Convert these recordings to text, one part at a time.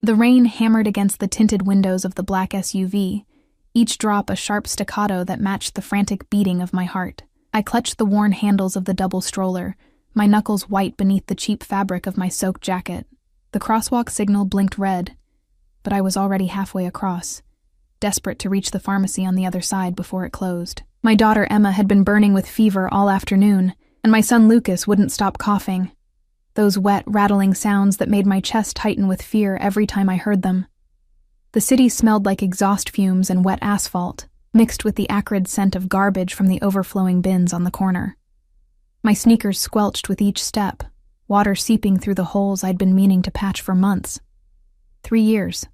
The rain hammered against the tinted windows of the black SUV, each drop a sharp staccato that matched the frantic beating of my heart. I clutched the worn handles of the double stroller, my knuckles white beneath the cheap fabric of my soaked jacket. The crosswalk signal blinked red, but I was already halfway across, desperate to reach the pharmacy on the other side before it closed. My daughter Emma had been burning with fever all afternoon, and my son Lucas wouldn't stop coughing. Those wet, rattling sounds that made my chest tighten with fear every time I heard them. The city smelled like exhaust fumes and wet asphalt, mixed with the acrid scent of garbage from the overflowing bins on the corner. My sneakers squelched with each step, water seeping through the holes I'd been meaning to patch for months. 3 years.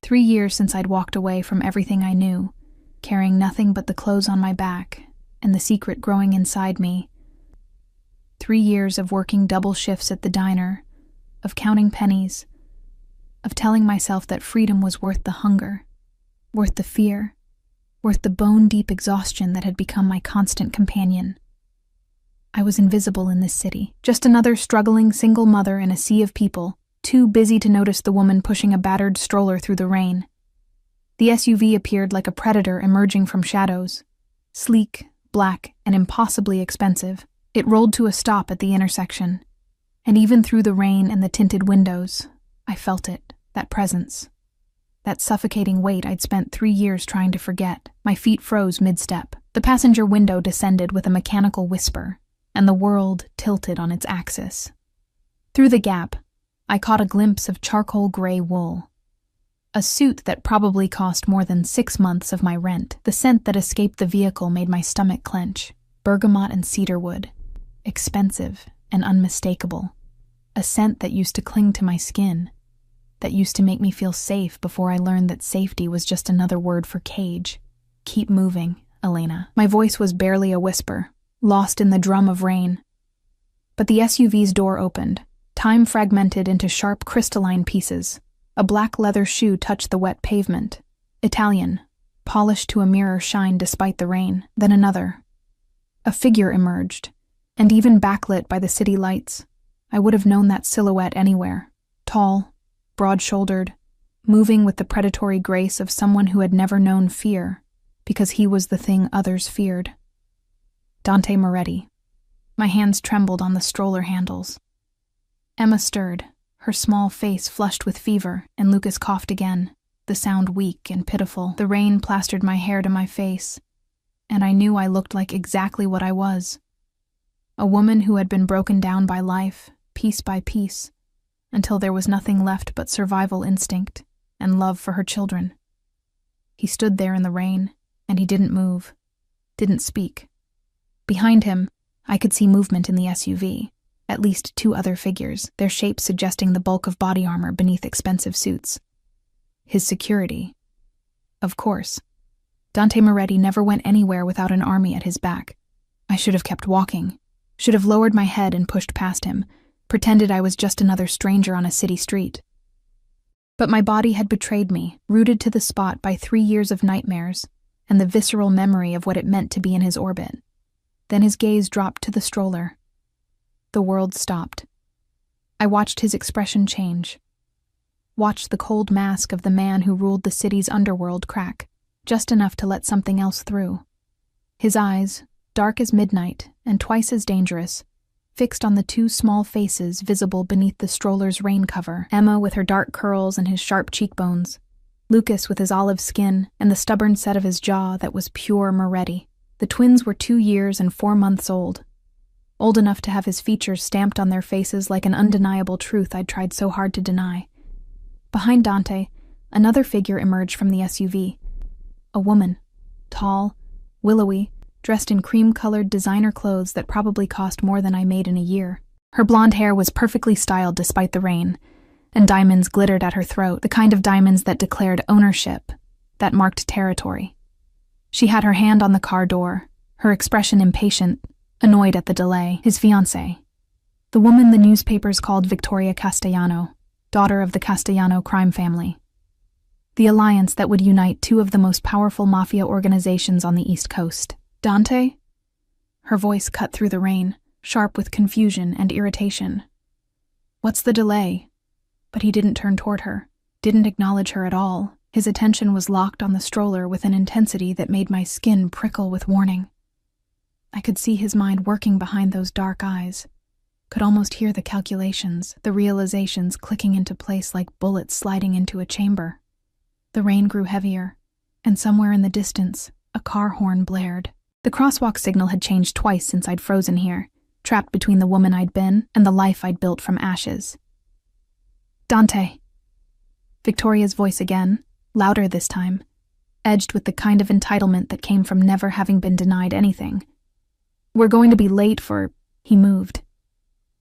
3 years since I'd walked away from everything I knew, carrying nothing but the clothes on my back and the secret growing inside me. 3 years of working double shifts at the diner, of counting pennies, of telling myself that freedom was worth the hunger, worth the fear, worth the bone-deep exhaustion that had become my constant companion. I was invisible in this city, just another struggling single mother in a sea of people, too busy to notice the woman pushing a battered stroller through the rain. The SUV appeared like a predator emerging from shadows, sleek, black, and impossibly expensive. It rolled to a stop at the intersection, and even through the rain and the tinted windows, I felt it, that presence. That suffocating weight I'd spent 3 years trying to forget. My feet froze mid-step. The passenger window descended with a mechanical whisper, and the world tilted on its axis. Through the gap, I caught a glimpse of charcoal gray wool. A suit that probably cost more than 6 months of my rent. The scent that escaped the vehicle made my stomach clench. Bergamot and cedarwood. Expensive and unmistakable. A scent that used to cling to my skin, that used to make me feel safe before I learned that safety was just another word for cage. Keep moving, Elena. My voice was barely a whisper, lost in the drum of rain. But the SUV's door opened, time fragmented into sharp crystalline pieces. A black leather shoe touched the wet pavement. Italian, polished to a mirror shine despite the rain. Then another. A figure emerged, and even backlit by the city lights, I would have known that silhouette anywhere. Tall, broad-shouldered, moving with the predatory grace of someone who had never known fear, because he was the thing others feared. Dante Moretti. My hands trembled on the stroller handles. Emma stirred, her small face flushed with fever, and Lucas coughed again, the sound weak and pitiful. The rain plastered my hair to my face, and I knew I looked like exactly what I was. A woman who had been broken down by life, piece by piece, until there was nothing left but survival instinct and love for her children. He stood there in the rain, and he didn't move, didn't speak. Behind him, I could see movement in the SUV, at least 2 other figures, their shapes suggesting the bulk of body armor beneath expensive suits. His security. Of course. Dante Moretti never went anywhere without an army at his back. I should have kept walking. Should have lowered my head and pushed past him, pretended I was just another stranger on a city street. But my body had betrayed me, rooted to the spot by 3 years of nightmares and the visceral memory of what it meant to be in his orbit. Then his gaze dropped to the stroller. The world stopped. I watched his expression change. Watched the cold mask of the man who ruled the city's underworld crack, just enough to let something else through. His eyes, dark as midnight and twice as dangerous, fixed on the 2 small faces visible beneath the stroller's rain cover, Emma with her dark curls and his sharp cheekbones, Lucas with his olive skin and the stubborn set of his jaw that was pure Moretti. The twins were 2 years and 4 months old enough to have his features stamped on their faces like an undeniable truth I'd tried so hard to deny. Behind Dante, another figure emerged from the SUV. A woman, tall, willowy, dressed in cream-colored designer clothes that probably cost more than I made in a year. Her blonde hair was perfectly styled despite the rain, and diamonds glittered at her throat, the kind of diamonds that declared ownership, that marked territory. She had her hand on the car door, her expression impatient, annoyed at the delay. His fiancée. The woman the newspapers called Victoria Castellano, daughter of the Castellano crime family. The alliance that would unite 2 of the most powerful mafia organizations on the East Coast. Dante? Her voice cut through the rain, sharp with confusion and irritation. What's the delay? But he didn't turn toward her. didn't acknowledge her at all. His attention was locked on the stroller with an intensity that made my skin prickle with warning. I could see his mind working behind those dark eyes, could almost hear the calculations, the realizations clicking into place like bullets sliding into a chamber. The rain grew heavier, and somewhere in the distance, a car horn blared. The crosswalk signal had changed twice since I'd frozen here, trapped between the woman I'd been and the life I'd built from ashes. Dante. Victoria's voice again, louder this time, edged with the kind of entitlement that came from never having been denied anything. We're going to be late for... He moved.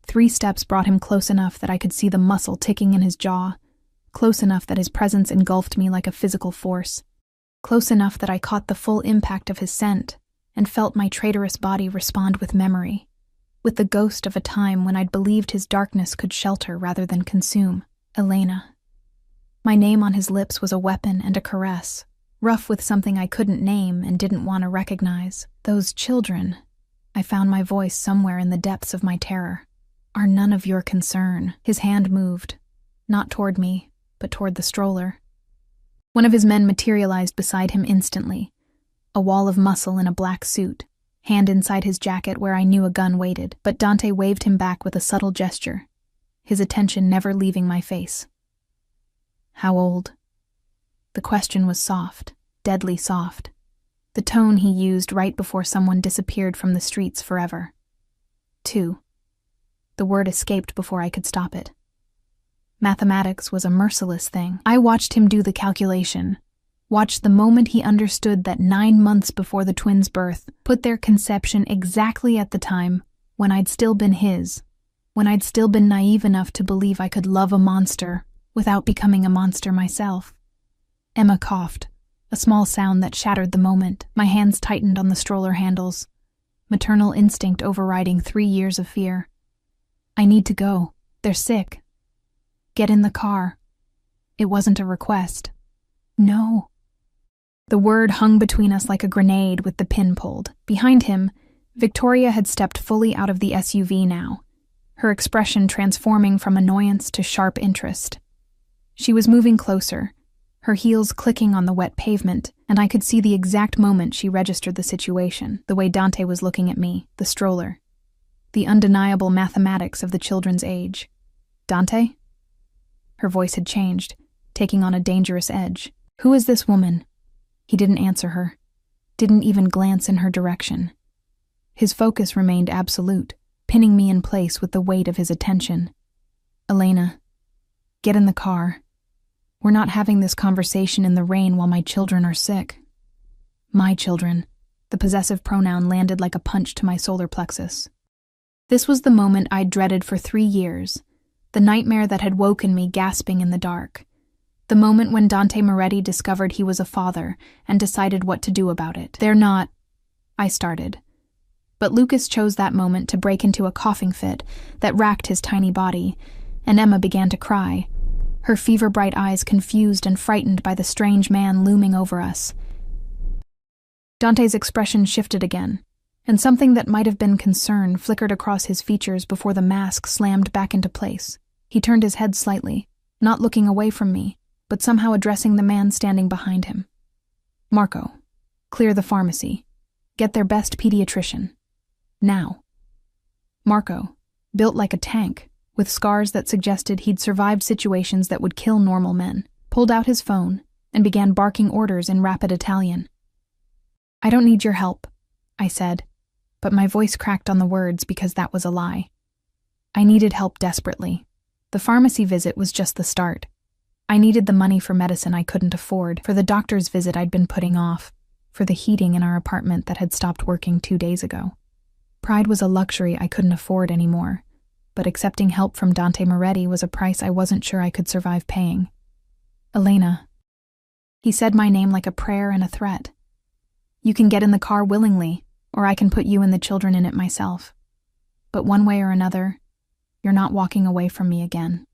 3 steps brought him close enough that I could see the muscle ticking in his jaw, close enough that his presence engulfed me like a physical force, close enough that I caught the full impact of his scent and felt my traitorous body respond with memory, with the ghost of a time when I'd believed his darkness could shelter rather than consume. Elena. My name on his lips was a weapon and a caress, rough with something I couldn't name and didn't want to recognize. Those children, I found my voice somewhere in the depths of my terror, are none of your concern. His hand moved, not toward me, but toward the stroller. One of his men materialized beside him instantly, a wall of muscle in a black suit, hand inside his jacket where I knew a gun waited, but Dante waved him back with a subtle gesture, his attention never leaving my face. How old? The question was soft, deadly soft, the tone he used right before someone disappeared from the streets forever. 2. The word escaped before I could stop it. Mathematics was a merciless thing. I watched him do the calculation, watched the moment he understood that 9 months before the twins' birth put their conception exactly at the time when I'd still been his, when I'd still been naive enough to believe I could love a monster without becoming a monster myself. Emma coughed, a small sound that shattered the moment. My hands tightened on the stroller handles, maternal instinct overriding 3 years of fear. I need to go. They're sick. Get in the car. It wasn't a request. No. The word hung between us like a grenade with the pin pulled. Behind him, Victoria had stepped fully out of the SUV now, her expression transforming from annoyance to sharp interest. She was moving closer, her heels clicking on the wet pavement, and I could see the exact moment she registered the situation, the way Dante was looking at me, the stroller, the undeniable mathematics of the children's age. Dante? Her voice had changed, taking on a dangerous edge. Who is this woman? He didn't answer her, didn't even glance in her direction. His focus remained absolute, pinning me in place with the weight of his attention. Elena, get in the car. We're not having this conversation in the rain while my children are sick. My children. The possessive pronoun landed like a punch to my solar plexus. This was the moment I'd dreaded for 3 years, the nightmare that had woken me gasping in the dark, the moment when Dante Moretti discovered he was a father and decided what to do about it. They're not... I started. But Lucas chose that moment to break into a coughing fit that racked his tiny body, and Emma began to cry, her fever-bright eyes confused and frightened by the strange man looming over us. Dante's expression shifted again, and something that might have been concern flickered across his features before the mask slammed back into place. He turned his head slightly, not looking away from me, but somehow addressing the man standing behind him. Marco, clear the pharmacy. Get their best pediatrician. Now. Marco, built like a tank, with scars that suggested he'd survived situations that would kill normal men, pulled out his phone and began barking orders in rapid Italian. I don't need your help, I said, but my voice cracked on the words because that was a lie. I needed help desperately. The pharmacy visit was just the start. I needed the money for medicine I couldn't afford, for the doctor's visit I'd been putting off, for the heating in our apartment that had stopped working 2 days ago. Pride was a luxury I couldn't afford anymore, but accepting help from Dante Moretti was a price I wasn't sure I could survive paying. Elena. He said my name like a prayer and a threat. You can get in the car willingly, or I can put you and the children in it myself. But one way or another, you're not walking away from me again.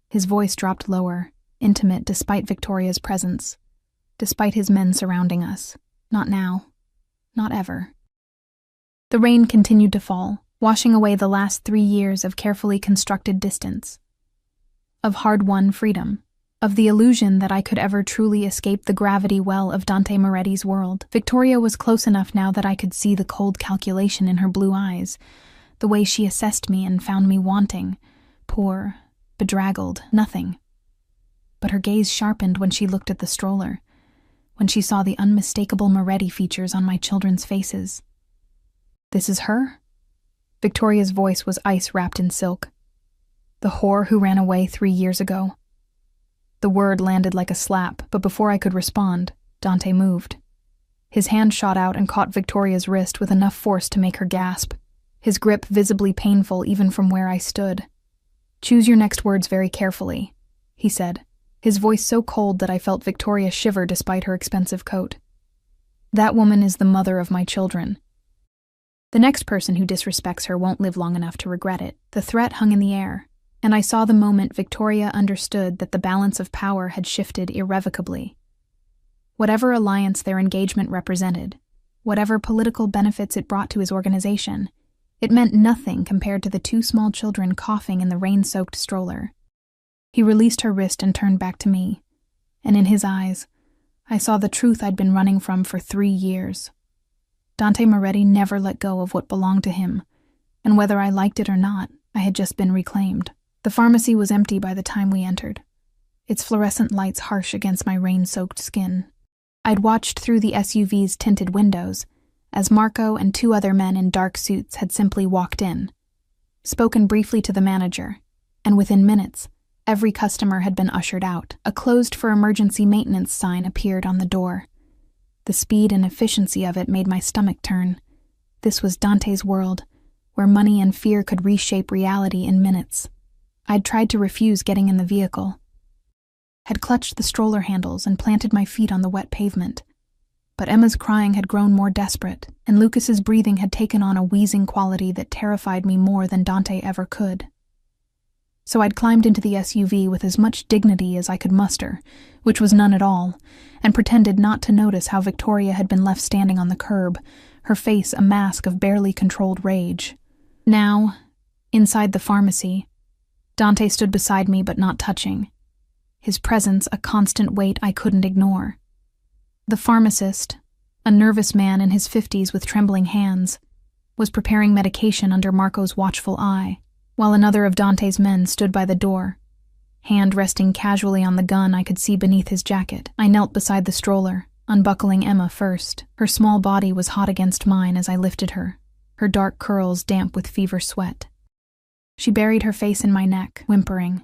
His voice dropped lower, intimate despite Victoria's presence, despite his men surrounding us. Not now. Not ever. The rain continued to fall, washing away the last 3 years of carefully constructed distance, of hard-won freedom. of the illusion that I could ever truly escape the gravity well of Dante Moretti's world. Victoria was close enough now that I could see the cold calculation in her blue eyes, the way she assessed me and found me wanting, poor, bedraggled, nothing. But her gaze sharpened when she looked at the stroller, when she saw the unmistakable Moretti features on my children's faces. "This is her?" Victoria's voice was ice wrapped in silk. "The whore who ran away 3 years ago." The word landed like a slap, but before I could respond, Dante moved. His hand shot out and caught Victoria's wrist with enough force to make her gasp, his grip visibly painful even from where I stood. "Choose your next words very carefully," he said, his voice so cold that I felt Victoria shiver despite her expensive coat. "That woman is the mother of my children. The next person who disrespects her won't live long enough to regret it." The threat hung in the air, and I saw the moment Victoria understood that the balance of power had shifted irrevocably. Whatever alliance their engagement represented, whatever political benefits it brought to his organization, it meant nothing compared to the 2 small children coughing in the rain-soaked stroller. He released her wrist and turned back to me, and in his eyes, I saw the truth I'd been running from for 3 years. Dante Moretti never let go of what belonged to him, and whether I liked it or not, I had just been reclaimed. The pharmacy was empty by the time we entered, its fluorescent lights harsh against my rain-soaked skin. I'd watched through the SUV's tinted windows as Marco and 2 other men in dark suits had simply walked in, spoken briefly to the manager, and within minutes, every customer had been ushered out. A closed for emergency maintenance sign appeared on the door. The speed and efficiency of it made my stomach turn. This was Dante's world, where money and fear could reshape reality in minutes. I'd tried to refuse getting in the vehicle, had clutched the stroller handles and planted my feet on the wet pavement. But Emma's crying had grown more desperate, and Lucas's breathing had taken on a wheezing quality that terrified me more than Dante ever could. So I'd climbed into the SUV with as much dignity as I could muster, which was none at all, and pretended not to notice how Victoria had been left standing on the curb, her face a mask of barely controlled rage. Now, inside the pharmacy, Dante stood beside me but not touching, his presence a constant weight I couldn't ignore. The pharmacist, a nervous man in his 50s with trembling hands, was preparing medication under Marco's watchful eye, while another of Dante's men stood by the door, hand resting casually on the gun I could see beneath his jacket. I knelt beside the stroller, unbuckling Emma first. Her small body was hot against mine as I lifted her, her dark curls damp with fever sweat. She buried her face in my neck, whimpering,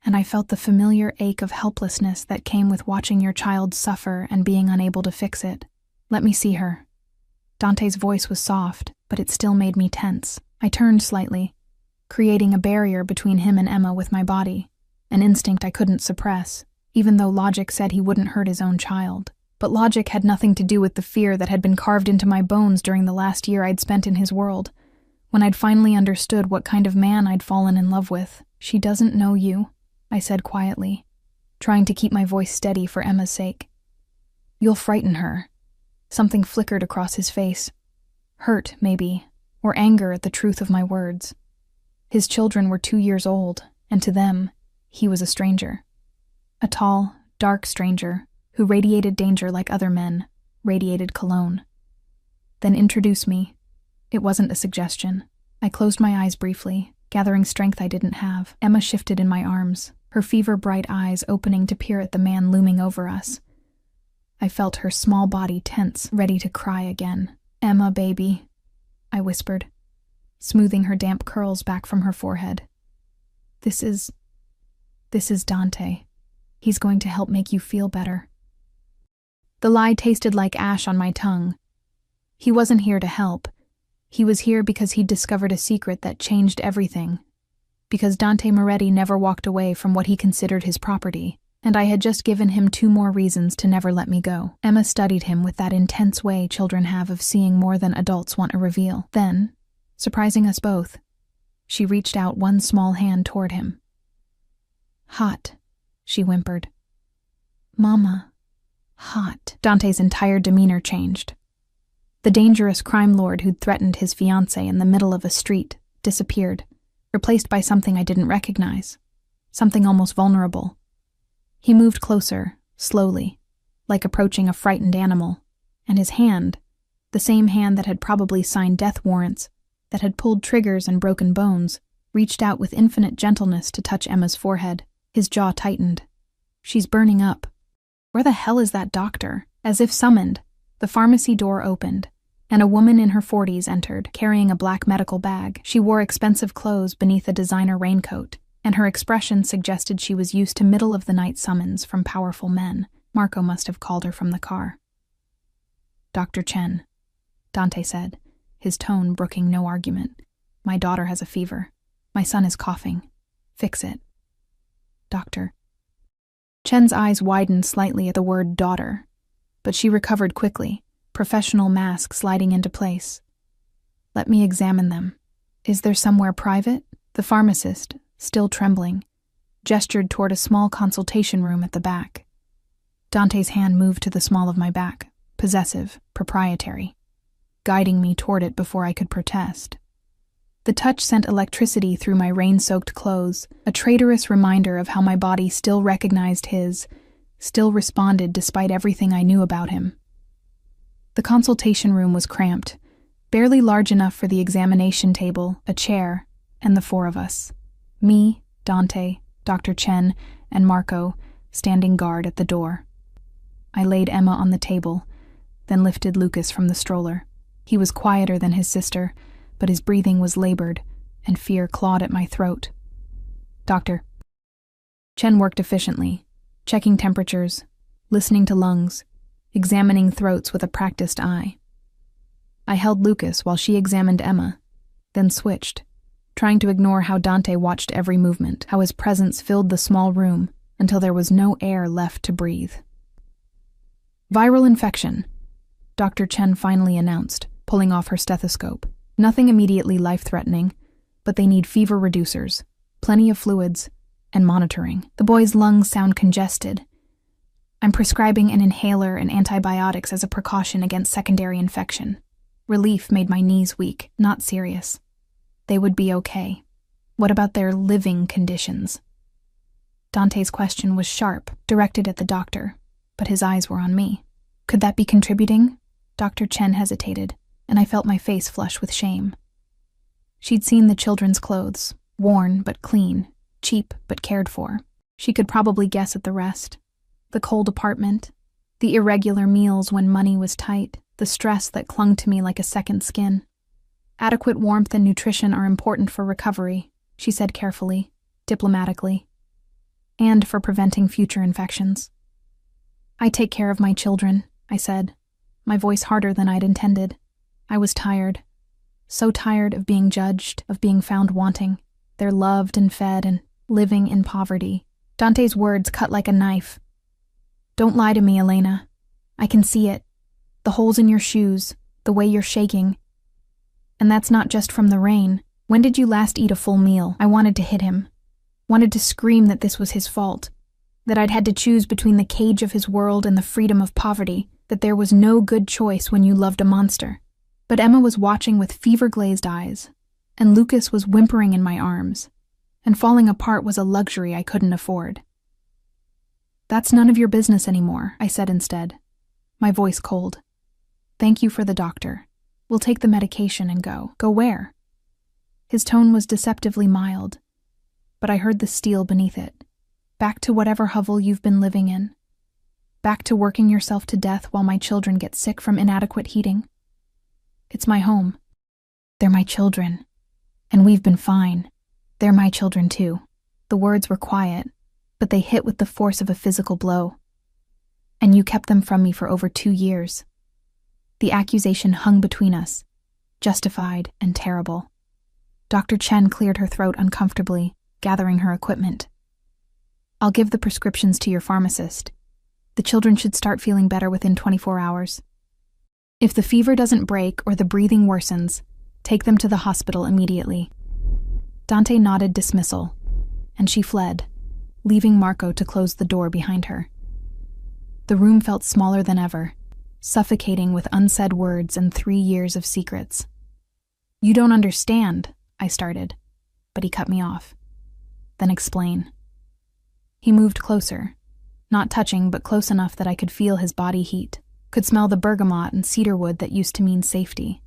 and I felt the familiar ache of helplessness that came with watching your child suffer and being unable to fix it. "Let me see her." Dante's voice was soft, but it still made me tense. I turned slightly, creating a barrier between him and Emma with my body, an instinct I couldn't suppress, even though logic said he wouldn't hurt his own child. But logic had nothing to do with the fear that had been carved into my bones during the last year I'd spent in his world, when I'd finally understood what kind of man I'd fallen in love with. "She doesn't know you," I said quietly, trying to keep my voice steady for Emma's sake. "You'll frighten her." Something flickered across his face. Hurt, maybe, or anger at the truth of my words. His children were 2 years old, and to them, he was a stranger. A tall, dark stranger who radiated danger like other men, radiated cologne. "Then introduce me." It wasn't a suggestion. I closed my eyes briefly, gathering strength I didn't have. Emma shifted in my arms, her fever-bright eyes opening to peer at the man looming over us. I felt her small body tense, ready to cry again. "Emma, baby," I whispered, smoothing her damp curls back from her forehead. This is Dante. He's going to help make you feel better." The lie tasted like ash on my tongue. He wasn't here to help. He was here because he'd discovered a secret that changed everything. Because Dante Moretti never walked away from what he considered his property, and I had just given him 2 more reasons to never let me go. Emma studied him with that intense way children have of seeing more than adults want a reveal. Then, surprising us both, she reached out one small hand toward him. "Hot," she whimpered. "Mama, hot." Dante's entire demeanor changed. The dangerous crime lord who'd threatened his fiancée in the middle of a street disappeared, replaced by something I didn't recognize, something almost vulnerable. He moved closer, slowly, like approaching a frightened animal, and his hand, the same hand that had probably signed death warrants, that had pulled triggers and broken bones, reached out with infinite gentleness to touch Emma's forehead. His jaw tightened. "She's burning up. Where the hell is that doctor?" As if summoned, the pharmacy door opened, and a woman in her 40s entered, carrying a black medical bag. She wore expensive clothes beneath a designer raincoat, and her expression suggested she was used to middle-of-the-night summons from powerful men. Marco must have called her from the car. "Dr. Chen," Dante said, his tone brooking no argument. "My daughter has a fever. My son is coughing. Fix it." "Doctor." Chen's eyes widened slightly at the word daughter, but she recovered quickly, professional mask sliding into place. "Let me examine them. Is there somewhere private?" The pharmacist, still trembling, gestured toward a small consultation room at the back. Dante's hand moved to the small of my back, possessive, proprietary, guiding me toward it before I could protest. The touch sent electricity through my rain-soaked clothes, a traitorous reminder of how my body still recognized his, still responded despite everything I knew about him. The consultation room was cramped, barely large enough for the examination table, a chair, and the four of us. Me, Dante, Dr. Chen, and Marco, standing guard at the door. I laid Emma on the table, then lifted Lucas from the stroller. He was quieter than his sister, but his breathing was labored, and fear clawed at my throat. "Doctor." Chen worked efficiently, checking temperatures, listening to lungs, examining throats with a practiced eye. I held Lucas while she examined Emma, then switched, trying to ignore how Dante watched every movement, how his presence filled the small room until there was no air left to breathe. "Viral infection," Dr. Chen finally announced, pulling off her stethoscope. "Nothing immediately life-threatening, but they need fever reducers, plenty of fluids, and monitoring. The boy's lungs sound congested. I'm prescribing an inhaler and antibiotics as a precaution against secondary infection." Relief made my knees weak, not serious. They would be okay. What about their living conditions? Dante's question was sharp, directed at the doctor, but his eyes were on me. "Could that be contributing?" Dr. Chen hesitated, and I felt my face flush with shame. She'd seen the children's clothes, worn but clean, cheap but cared for. She could probably guess at the rest. The cold apartment, the irregular meals when money was tight, the stress that clung to me like a second skin. "Adequate warmth and nutrition are important for recovery," she said carefully, diplomatically, "and for preventing future infections." "I take care of my children," I said, my voice harder than I'd intended. I was tired. So tired of being judged, of being found wanting. They're loved and fed and living in poverty. Dante's words cut like a knife. "Don't lie to me, Elena. I can see it. The holes in your shoes, the way you're shaking. And that's not just from the rain. When did you last eat a full meal?" I wanted to hit him. Wanted to scream that this was his fault. That I'd had to choose between the cage of his world and the freedom of poverty. That there was no good choice when you loved a monster. But Emma was watching with fever-glazed eyes, and Lucas was whimpering in my arms, and falling apart was a luxury I couldn't afford. "That's none of your business anymore," I said instead, my voice cold. "Thank you for the doctor. We'll take the medication and go." "Go where?" His tone was deceptively mild, but I heard the steel beneath it. "Back to whatever hovel you've been living in. Back to working yourself to death while my children get sick from inadequate heating. It's my home. They're my children. And we've been fine. They're my children too." The words were quiet, but they hit with the force of a physical blow. "And you kept them from me for over 2 years. The accusation hung between us, justified and terrible." Dr. Chen cleared her throat uncomfortably, gathering her equipment. "I'll give the prescriptions to your pharmacist. The children should start feeling better within 24 hours. If the fever doesn't break or the breathing worsens, take them to the hospital immediately." Dante nodded dismissal, and she fled, leaving Marco to close the door behind her. The room felt smaller than ever, suffocating with unsaid words and 3 years of secrets. "You don't understand," I started, but he cut me off. "Then explain." He moved closer, not touching but close enough that I could feel his body heat, could smell the bergamot and cedarwood that used to mean safety.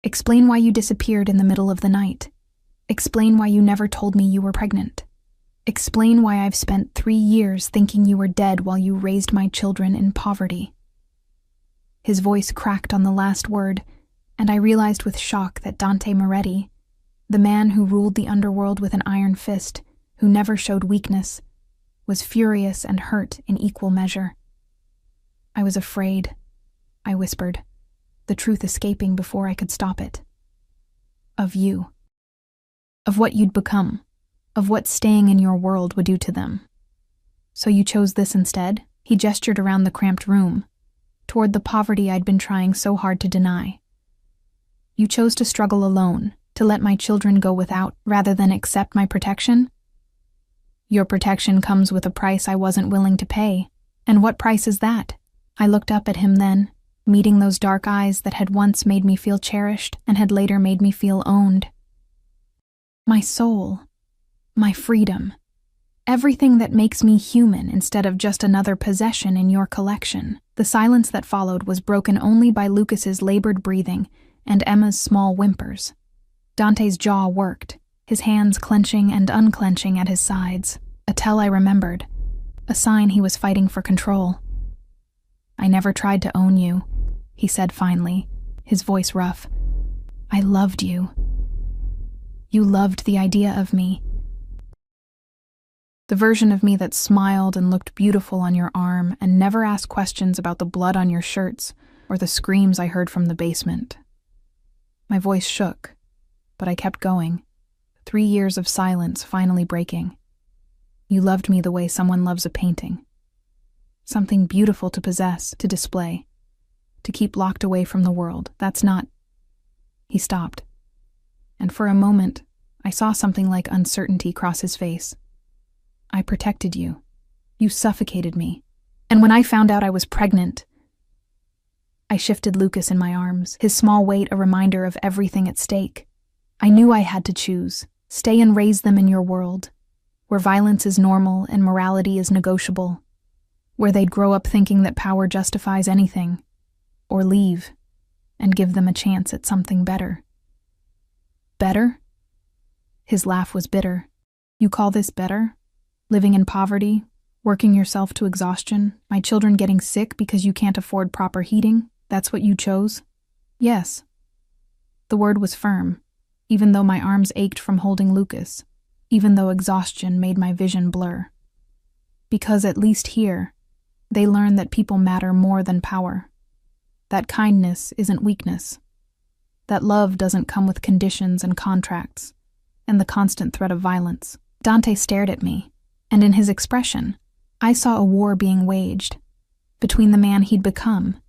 Explain why you disappeared in the middle of the night. Explain why you never told me you were pregnant. Explain why I've spent 3 years thinking you were dead while you raised my children in poverty. His voice cracked on the last word, and I realized with shock that Dante Moretti, the man who ruled the underworld with an iron fist, who never showed weakness, was furious and hurt in equal measure. I was afraid, I whispered, the truth escaping before I could stop it. Of you. Of what you'd become. Of what staying in your world would do to them. So you chose this instead? He gestured around the cramped room, toward the poverty I'd been trying so hard to deny. You chose to struggle alone, to let my children go without, rather than accept my protection? Your protection comes with a price I wasn't willing to pay. And what price is that? I looked up at him then, meeting those dark eyes that had once made me feel cherished and had later made me feel owned. My soul. My freedom. Everything that makes me human instead of just another possession in your collection. The silence that followed was broken only by Lucas's labored breathing and Emma's small whimpers. Dante's jaw worked, his hands clenching and unclenching at his sides, a tell I remembered, a sign he was fighting for control. I never tried to own you, he said finally, his voice rough. I loved you. You loved the idea of me. The version of me that smiled and looked beautiful on your arm and never asked questions about the blood on your shirts or the screams I heard from the basement. My voice shook, but I kept going, 3 years of silence finally breaking. You loved me the way someone loves a painting. Something beautiful to possess, to display, to keep locked away from the world. That's not... He stopped, and for a moment, I saw something like uncertainty cross his face. I protected you. You suffocated me. And when I found out I was pregnant, I shifted Lucas in my arms, his small weight a reminder of everything at stake. I knew I had to choose, stay and raise them in your world, where violence is normal and morality is negotiable, where they'd grow up thinking that power justifies anything, or leave and give them a chance at something better. Better? His laugh was bitter. You call this better? Living in poverty, working yourself to exhaustion, my children getting sick because you can't afford proper heating? That's what you chose? Yes. The word was firm, even though my arms ached from holding Lucas, even though exhaustion made my vision blur. Because at least here, they learn that people matter more than power. That kindness isn't weakness. That love doesn't come with conditions and contracts, and the constant threat of violence. Dante stared at me, and in his expression, I saw a war being waged between the man he'd become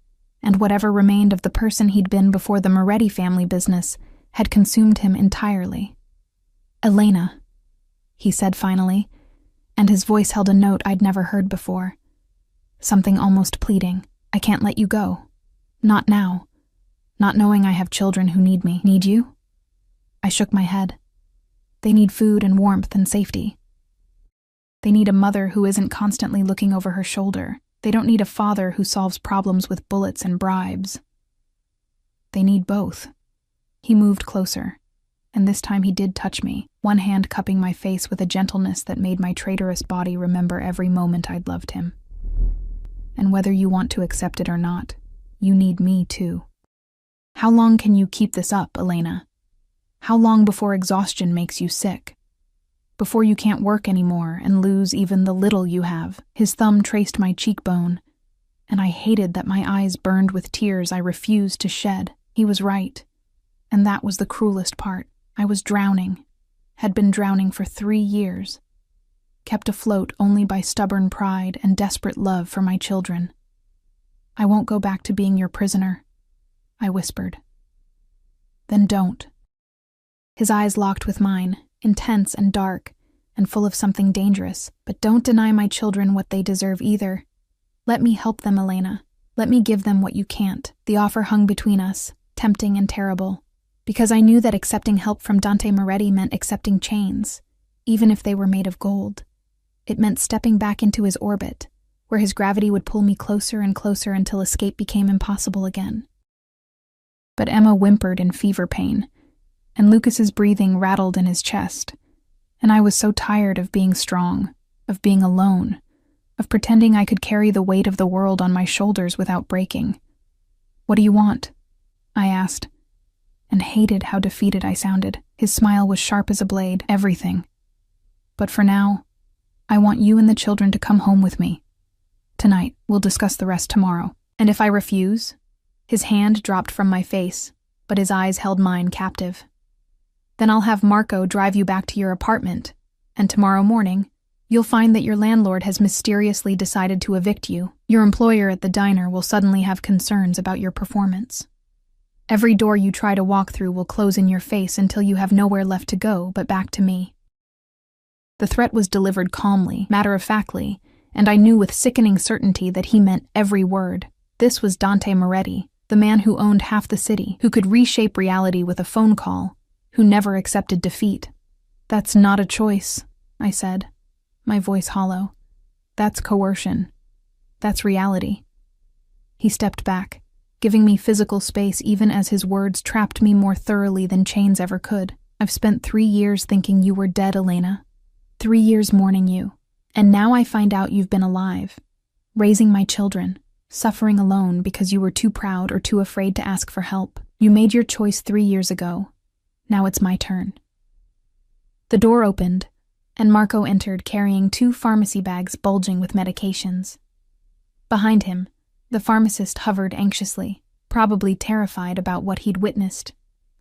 and whatever remained of the person he'd been before the Moretti family business had consumed him entirely. Elena, he said finally, and his voice held a note I'd never heard before. Something almost pleading. I can't let you go. Not now. Not knowing I have children who need me. Need you? I shook my head. They need food and warmth and safety. They need a mother who isn't constantly looking over her shoulder. They don't need a father who solves problems with bullets and bribes. They need both. He moved closer, and this time he did touch me, one hand cupping my face with a gentleness that made my traitorous body remember every moment I'd loved him. And whether you want to accept it or not, you need me too. How long can you keep this up, Elena? How long before exhaustion makes you sick? Before you can't work anymore and lose even the little you have? His thumb traced my cheekbone, and I hated that my eyes burned with tears I refused to shed. He was right, and that was the cruelest part. I was drowning, had been drowning for 3 years, kept afloat only by stubborn pride and desperate love for my children. I won't go back to being your prisoner, I whispered. Then don't. His eyes locked with mine, intense and dark, and full of something dangerous. But don't deny my children what they deserve either. Let me help them, Elena. Let me give them what you can't. The offer hung between us, tempting and terrible, because I knew that accepting help from Dante Moretti meant accepting chains, even if they were made of gold. It meant stepping back into his orbit, where his gravity would pull me closer and closer until escape became impossible again. But Emma whimpered in fever pain, and Lucas's breathing rattled in his chest, and I was so tired of being strong, of being alone, of pretending I could carry the weight of the world on my shoulders without breaking. "What do you want?" I asked, and hated how defeated I sounded. His smile was sharp as a blade. "Everything. But for now, I want you and the children to come home with me. Tonight, we'll discuss the rest tomorrow." "And if I refuse?" His hand dropped from my face, but his eyes held mine captive. "Then I'll have Marco drive you back to your apartment, and tomorrow morning, you'll find that your landlord has mysteriously decided to evict you. Your employer at the diner will suddenly have concerns about your performance. Every door you try to walk through will close in your face until you have nowhere left to go but back to me." The threat was delivered calmly, matter-of-factly, and I knew with sickening certainty that he meant every word. This was Dante Moretti, the man who owned half the city, who could reshape reality with a phone call, who never accepted defeat. "That's not a choice," I said, my voice hollow. "That's coercion. That's reality." He stepped back, giving me physical space even as his words trapped me more thoroughly than chains ever could. "I've spent 3 years thinking you were dead, Elena. 3 years mourning you. And now I find out you've been alive, raising my children, suffering alone because you were too proud or too afraid to ask for help. You made your choice 3 years ago. Now it's my turn." The door opened, and Marco entered carrying 2 pharmacy bags bulging with medications. Behind him, the pharmacist hovered anxiously, probably terrified about what he'd witnessed,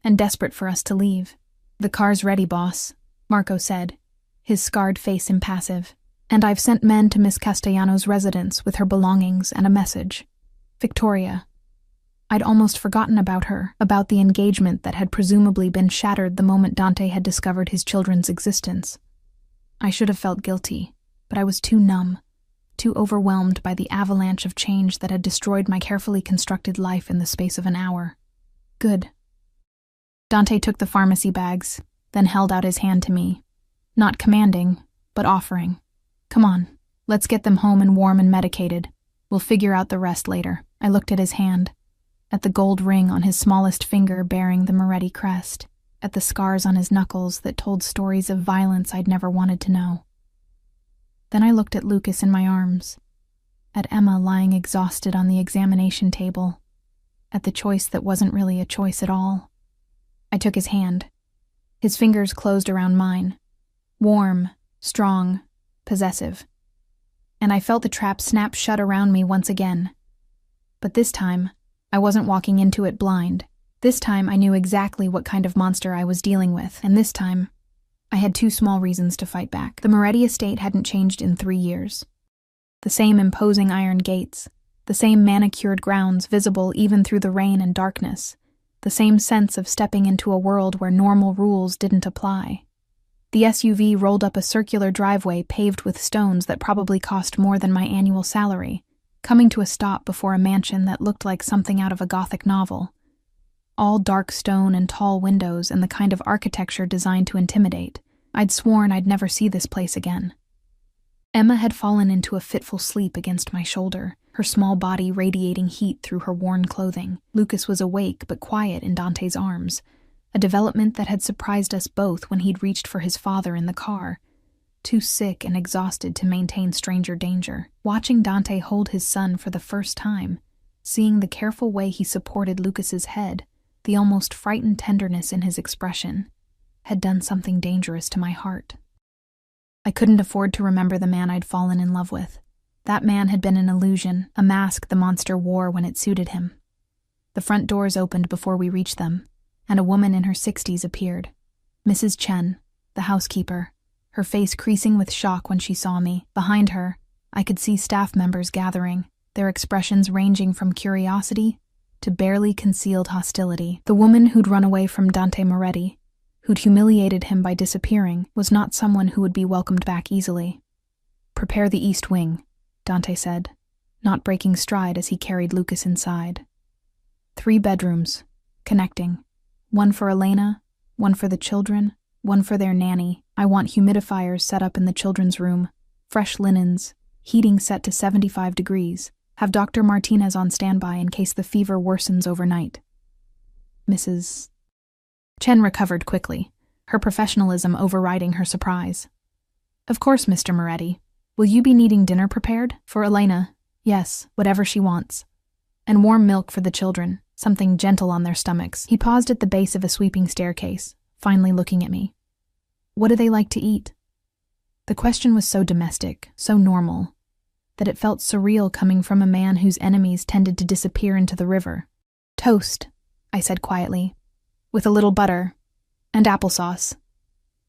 and desperate for us to leave. "The car's ready, boss," Marco said, his scarred face impassive. "And I've sent men to Miss Castellano's residence with her belongings and a message. Victoria." I'd almost forgotten about her, about the engagement that had presumably been shattered the moment Dante had discovered his children's existence. I should have felt guilty, but I was too numb, too overwhelmed by the avalanche of change that had destroyed my carefully constructed life in the space of an hour. "Good." Dante took the pharmacy bags, then held out his hand to me, not commanding, but offering. "Come on, let's get them home and warm and medicated. We'll figure out the rest later." I looked at his hand, at the gold ring on his smallest finger bearing the Moretti crest, at the scars on his knuckles that told stories of violence I'd never wanted to know. Then I looked at Lucas in my arms, at Emma lying exhausted on the examination table, at the choice that wasn't really a choice at all. I took his hand. His fingers closed around mine, warm, strong, possessive. And I felt the trap snap shut around me once again. But this time, I wasn't walking into it blind. This time I knew exactly what kind of monster I was dealing with, and this time, I had 2 small reasons to fight back. The Moretti estate hadn't changed in 3 years. The same imposing iron gates, the same manicured grounds visible even through the rain and darkness, the same sense of stepping into a world where normal rules didn't apply. The SUV rolled up a circular driveway paved with stones that probably cost more than my annual salary, coming to a stop before a mansion that looked like something out of a Gothic novel. All dark stone and tall windows and the kind of architecture designed to intimidate. I'd sworn I'd never see this place again. Emma had fallen into a fitful sleep against my shoulder, her small body radiating heat through her worn clothing. Lucas was awake but quiet in Dante's arms, a development that had surprised us both when he'd reached for his father in the car, too sick and exhausted to maintain stranger danger. Watching Dante hold his son for the first time, seeing the careful way he supported Lucas's head, the almost frightened tenderness in his expression, had done something dangerous to my heart. I couldn't afford to remember the man I'd fallen in love with. That man had been an illusion, a mask the monster wore when it suited him. The front doors opened before we reached them, and a woman in her 60s appeared. Mrs. Chen, the housekeeper, her face creasing with shock when she saw me. Behind her, I could see staff members gathering, their expressions ranging from curiosity to barely concealed hostility. The woman who'd run away from Dante Moretti, who'd humiliated him by disappearing, was not someone who would be welcomed back easily. "Prepare the east wing," Dante said, not breaking stride as he carried Lucas inside. 3 bedrooms, connecting. 1 for Elena, 1 for the children, 1 for their nanny. I want humidifiers set up in the children's room. fresh linens, heating set to 75 degrees. Have Dr. Martinez on standby in case the fever worsens overnight. Mrs. Chen recovered quickly, her professionalism overriding her surprise. Of course, Mr. Moretti. Will you be needing dinner prepared? For Elena, yes, whatever she wants. And warm milk for the children, something gentle on their stomachs. He paused at the base of a sweeping staircase, finally looking at me. What do they like to eat? The question was so domestic, so normal, that it felt surreal coming from a man whose enemies tended to disappear into the river. Toast, I said quietly, with a little butter and applesauce.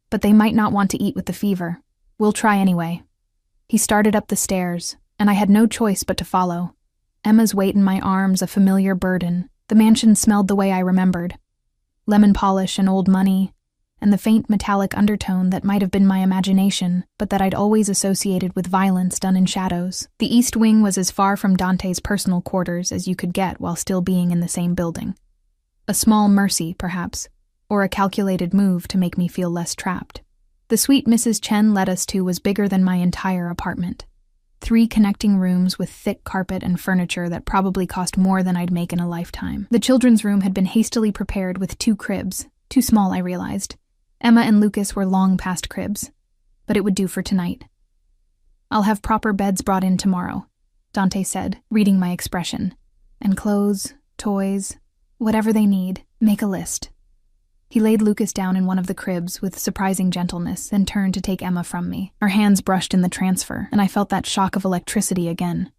But they might not want to eat with the fever. We'll try anyway. He started up the stairs, and I had no choice but to follow. Emma's weight in my arms a familiar burden. The mansion smelled the way I remembered. Lemon polish and old money, and the faint metallic undertone that might have been my imagination, but that I'd always associated with violence done in shadows. The East Wing was as far from Dante's personal quarters as you could get while still being in the same building. A small mercy, perhaps, or a calculated move to make me feel less trapped. The suite Mrs. Chen led us to was bigger than my entire apartment. 3 connecting rooms with thick carpet and furniture that probably cost more than I'd make in a lifetime. The children's room had been hastily prepared with 2 cribs, too small, I realized. Emma and Lucas were long past cribs, but it would do for tonight. I'll have proper beds brought in tomorrow, Dante said, reading my expression. And clothes, toys, whatever they need, make a list. He laid Lucas down in one of the cribs with surprising gentleness and turned to take Emma from me. Our hands brushed in the transfer, and I felt that shock of electricity again.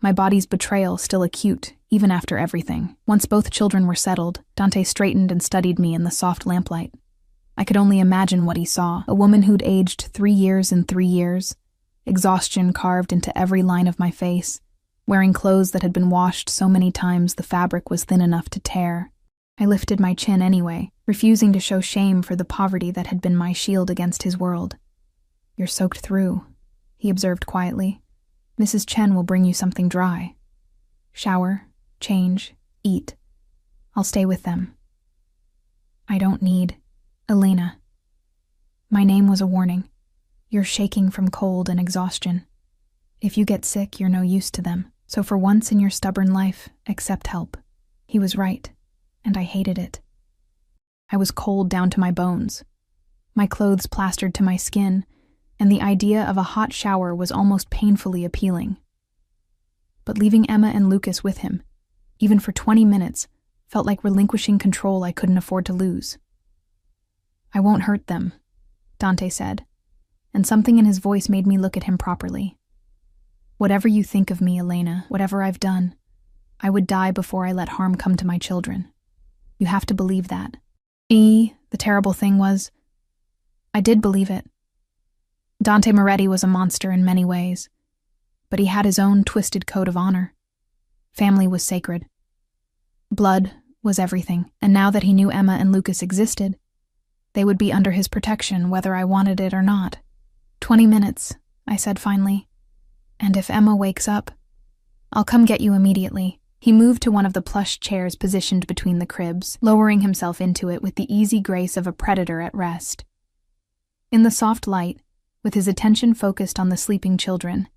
My body's betrayal still acute, even after everything. Once both children were settled, Dante straightened and studied me in the soft lamplight. I could only imagine what he saw, a woman who'd aged 3 years in 3 years, exhaustion carved into every line of my face, wearing clothes that had been washed so many times the fabric was thin enough to tear. I lifted my chin anyway, refusing to show shame for the poverty that had been my shield against his world. You're soaked through, he observed quietly. Mrs. Chen will bring you something dry. Shower, change, eat. I'll stay with them. I don't need... Elena. My name was a warning. You're shaking from cold and exhaustion. If you get sick, you're no use to them. So for once in your stubborn life, accept help. He was right, and I hated it. I was cold down to my bones. My clothes plastered to my skin, and the idea of a hot shower was almost painfully appealing. But leaving Emma and Lucas with him, even for 20 minutes, felt like relinquishing control I couldn't afford to lose. I won't hurt them, Dante said, and something in his voice made me look at him properly. Whatever you think of me, Elena, whatever I've done, I would die before I let harm come to my children. You have to believe that. The terrible thing was, I did believe it. Dante Moretti was a monster in many ways, but he had his own twisted code of honor. Family was sacred. Blood was everything, and now that he knew Emma and Lucas existed, they would be under his protection whether I wanted it or not. 20 minutes, I said finally. And if Emma wakes up, I'll come get you immediately. He moved to one of the plush chairs positioned between the cribs, lowering himself into it with the easy grace of a predator at rest. In the soft light, with his attention focused on the sleeping children,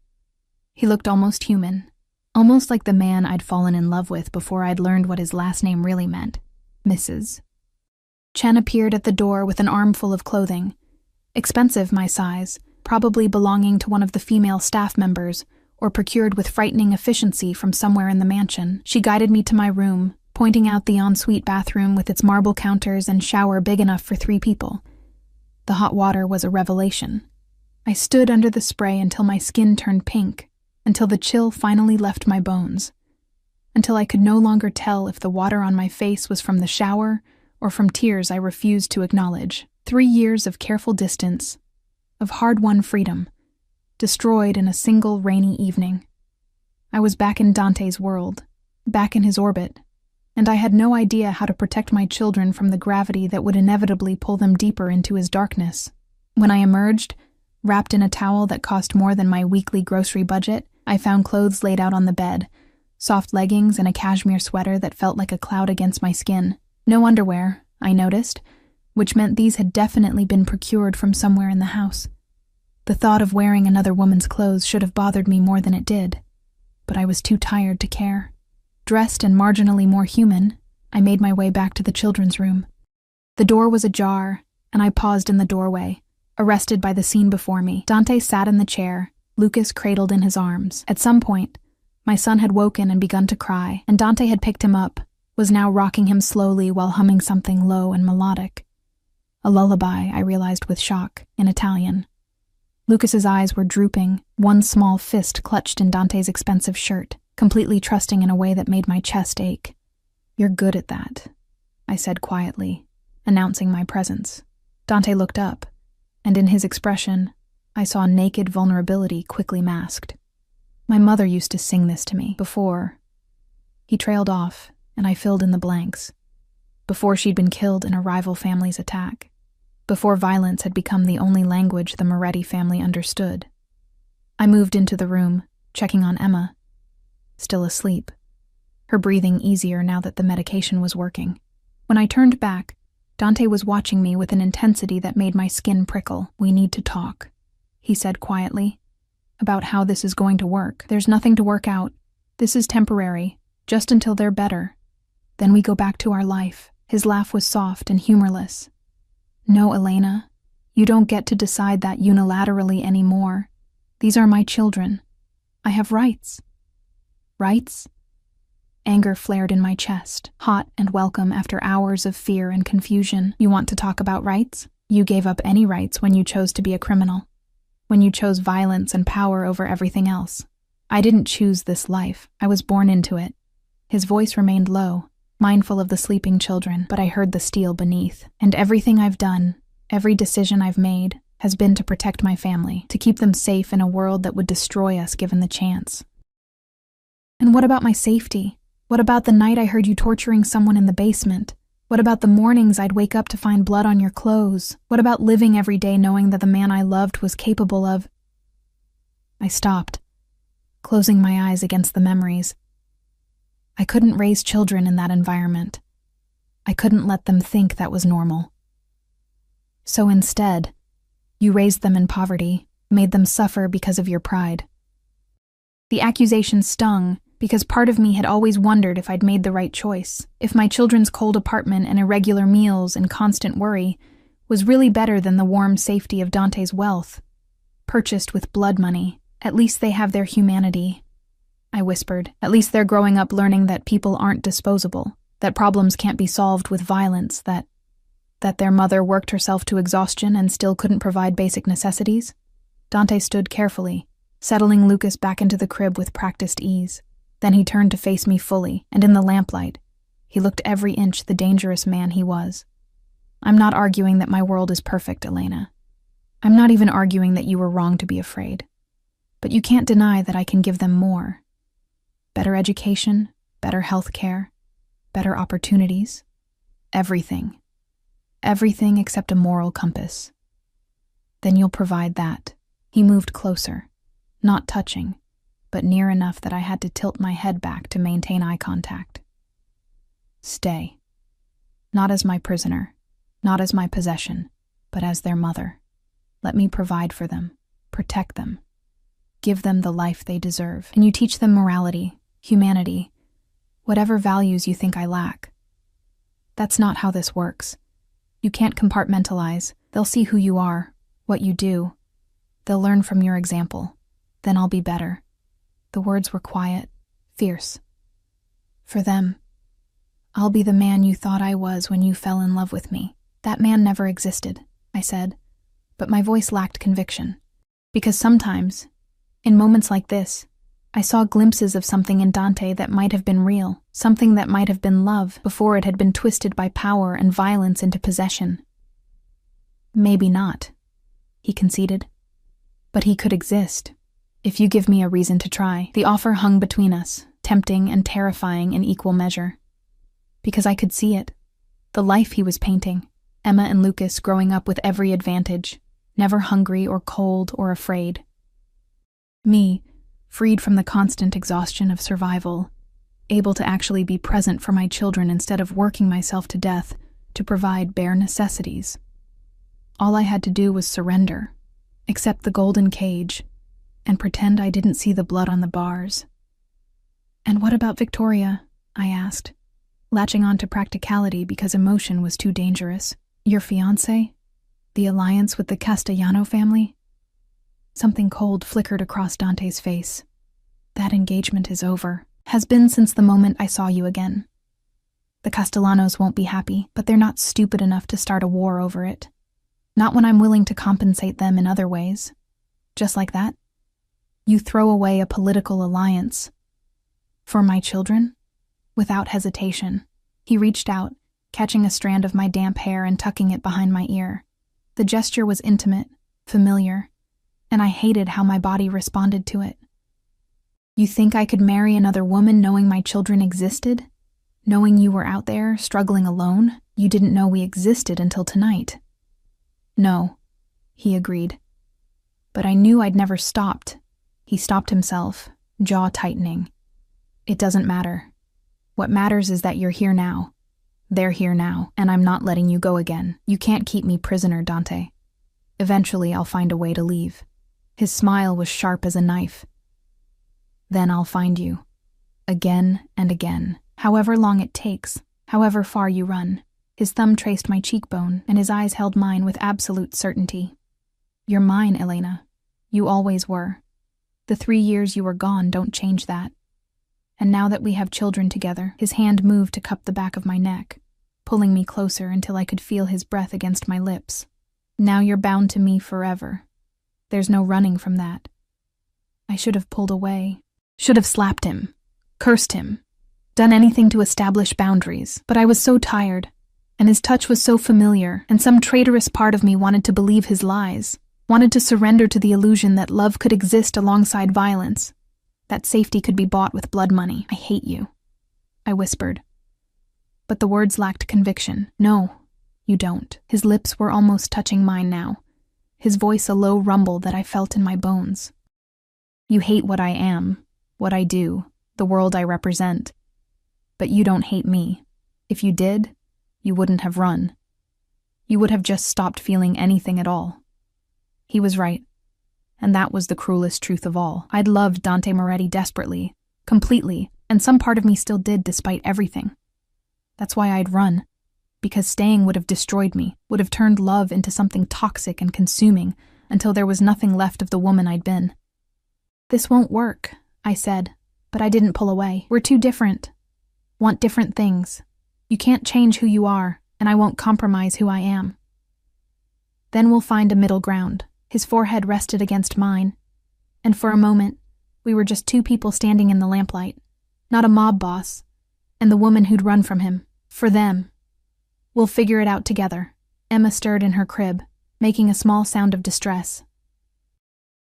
he looked almost human, almost like the man I'd fallen in love with before I'd learned what his last name really meant, Mrs. Chen appeared at the door with an armful of clothing. Expensive, my size, probably belonging to one of the female staff members, or procured with frightening efficiency from somewhere in the mansion. She guided me to my room, pointing out the ensuite bathroom with its marble counters and shower big enough for 3 people. The hot water was a revelation. I stood under the spray until my skin turned pink, until the chill finally left my bones, until I could no longer tell if the water on my face was from the shower or from tears I refused to acknowledge. 3 years of careful distance, of hard-won freedom, destroyed in a single rainy evening. I was back in Dante's world, back in his orbit, and I had no idea how to protect my children from the gravity that would inevitably pull them deeper into his darkness. When I emerged, wrapped in a towel that cost more than my weekly grocery budget, I found clothes laid out on the bed, soft leggings and a cashmere sweater that felt like a cloud against my skin. No underwear, I noticed, which meant these had definitely been procured from somewhere in the house. The thought of wearing another woman's clothes should have bothered me more than it did, but I was too tired to care. Dressed and marginally more human, I made my way back to the children's room. The door was ajar, and I paused in the doorway, arrested by the scene before me. Dante sat in the chair, Lucas cradled in his arms. At some point, my son had woken and begun to cry, and Dante had picked him up, was now rocking him slowly while humming something low and melodic. A lullaby, I realized with shock, in Italian. Lucas's eyes were drooping, one small fist clutched in Dante's expensive shirt, completely trusting in a way that made my chest ache. "You're good at that," I said quietly, announcing my presence. Dante looked up, and in his expression, I saw naked vulnerability quickly masked. "My mother used to sing this to me before." He trailed off, and I filled in the blanks. Before she'd been killed in a rival family's attack. Before violence had become the only language the Moretti family understood. I moved into the room, checking on Emma. Still asleep. Her breathing easier now that the medication was working. When I turned back, Dante was watching me with an intensity that made my skin prickle. "We need to talk," he said quietly, "about how this is going to work. There's nothing to work out. This is temporary, just until they're better. Then we go back to our life." His laugh was soft and humorless. "No, Elena, you don't get to decide that unilaterally anymore. These are my children. I have rights." "Rights?" Anger flared in my chest, hot and welcome after hours of fear and confusion. "You want to talk about rights? You gave up any rights when you chose to be a criminal. When you chose violence and power over everything else. I didn't choose this life. I was born into it." His voice remained low, mindful of the sleeping children, but I heard the steel beneath. "And everything I've done, every decision I've made, has been to protect my family, to keep them safe in a world that would destroy us given the chance." "And what about my safety? What about the night I heard you torturing someone in the basement? What about the mornings I'd wake up to find blood on your clothes? What about living every day knowing that the man I loved was capable of—" I stopped, closing my eyes against the memories. I couldn't raise children in that environment. I couldn't let them think that was normal. So instead, you raised them in poverty, made them suffer because of your pride. The accusation stung because part of me had always wondered if I'd made the right choice, if my children's cold apartment and irregular meals and constant worry was really better than the warm safety of Dante's wealth. Purchased with blood money, at least they have their humanity. I whispered. At least they're growing up learning that people aren't disposable, that problems can't be solved with violence, that their mother worked herself to exhaustion and still couldn't provide basic necessities. Dante stood carefully, settling Lucas back into the crib with practiced ease. Then he turned to face me fully, and in the lamplight, he looked every inch the dangerous man he was. "I'm not arguing that my world is perfect, Elena. I'm not even arguing that you were wrong to be afraid. But you can't deny that I can give them more. Better education, better health care, better opportunities. Everything. Everything except a moral compass. Then you'll provide that." He moved closer, not touching, but near enough that I had to tilt my head back to maintain eye contact. "Stay. Not as my prisoner, not as my possession, but as their mother. Let me provide for them, protect them, give them the life they deserve. And you teach them morality, humanity, whatever values you think I lack. That's not how this works. You can't compartmentalize. They'll see who you are, what you do. They'll learn from your example. Then I'll be better." The words were quiet, fierce. "For them, I'll be the man you thought I was when you fell in love with me." "That man never existed," I said, but my voice lacked conviction. Because sometimes, in moments like this, I saw glimpses of something in Dante that might have been real, something that might have been love before it had been twisted by power and violence into possession. "Maybe not," he conceded. "But he could exist, if you give me a reason to try." The offer hung between us, tempting and terrifying in equal measure. Because I could see it, the life he was painting, Emma and Lucas growing up with every advantage, never hungry or cold or afraid. Me, freed from the constant exhaustion of survival, able to actually be present for my children instead of working myself to death to provide bare necessities. All I had to do was surrender, accept the golden cage, and pretend I didn't see the blood on the bars. "And what about Victoria?" I asked, latching on to practicality because emotion was too dangerous. "Your fiancé? The alliance with the Castellano family?" Something cold flickered across Dante's face. "That engagement is over. Has been since the moment I saw you again. The Castellanos won't be happy, but they're not stupid enough to start a war over it. Not when I'm willing to compensate them in other ways. Just like that. You throw away a political alliance. For my children?" Without hesitation, he reached out, catching a strand of my damp hair and tucking it behind my ear. The gesture was intimate, familiar, and I hated how my body responded to it. "You think I could marry another woman knowing my children existed? Knowing you were out there, struggling alone? You didn't know we existed until tonight." "No," he agreed. "But I knew I'd never stopped." He stopped himself, jaw tightening. "It doesn't matter. What matters is that you're here now. They're here now, and I'm not letting you go again. You can't keep me prisoner, Dante. Eventually, I'll find a way to leave." His smile was sharp as a knife. "Then I'll find you. Again and again. However long it takes, however far you run." His thumb traced my cheekbone, and his eyes held mine with absolute certainty. "You're mine, Elena. You always were. The 3 years you were gone don't change that. And now that we have children together," his hand moved to cup the back of my neck, pulling me closer until I could feel his breath against my lips. "Now you're bound to me forever. There's no running from that." I should have pulled away, should have slapped him, cursed him, done anything to establish boundaries, but I was so tired, and his touch was so familiar, and some traitorous part of me wanted to believe his lies, wanted to surrender to the illusion that love could exist alongside violence, that safety could be bought with blood money. "I hate you," I whispered. But the words lacked conviction. "No, you don't." His lips were almost touching mine now, his voice a low rumble that I felt in my bones. "You hate what I am, what I do, the world I represent. But you don't hate me. If you did, you wouldn't have run. You would have just stopped feeling anything at all." He was right. And that was the cruelest truth of all. I'd loved Dante Moretti desperately, completely, and some part of me still did despite everything. That's why I'd run, because staying would have destroyed me, would have turned love into something toxic and consuming until there was nothing left of the woman I'd been. "This won't work," I said, but I didn't pull away. "We're too different. Want different things. You can't change who you are, and I won't compromise who I am. Then we'll find a middle ground." His forehead rested against mine, and for a moment, we were just two people standing in the lamplight, not a mob boss, and the woman who'd run from him. For them. "We'll figure it out together." Emma stirred in her crib, making a small sound of distress.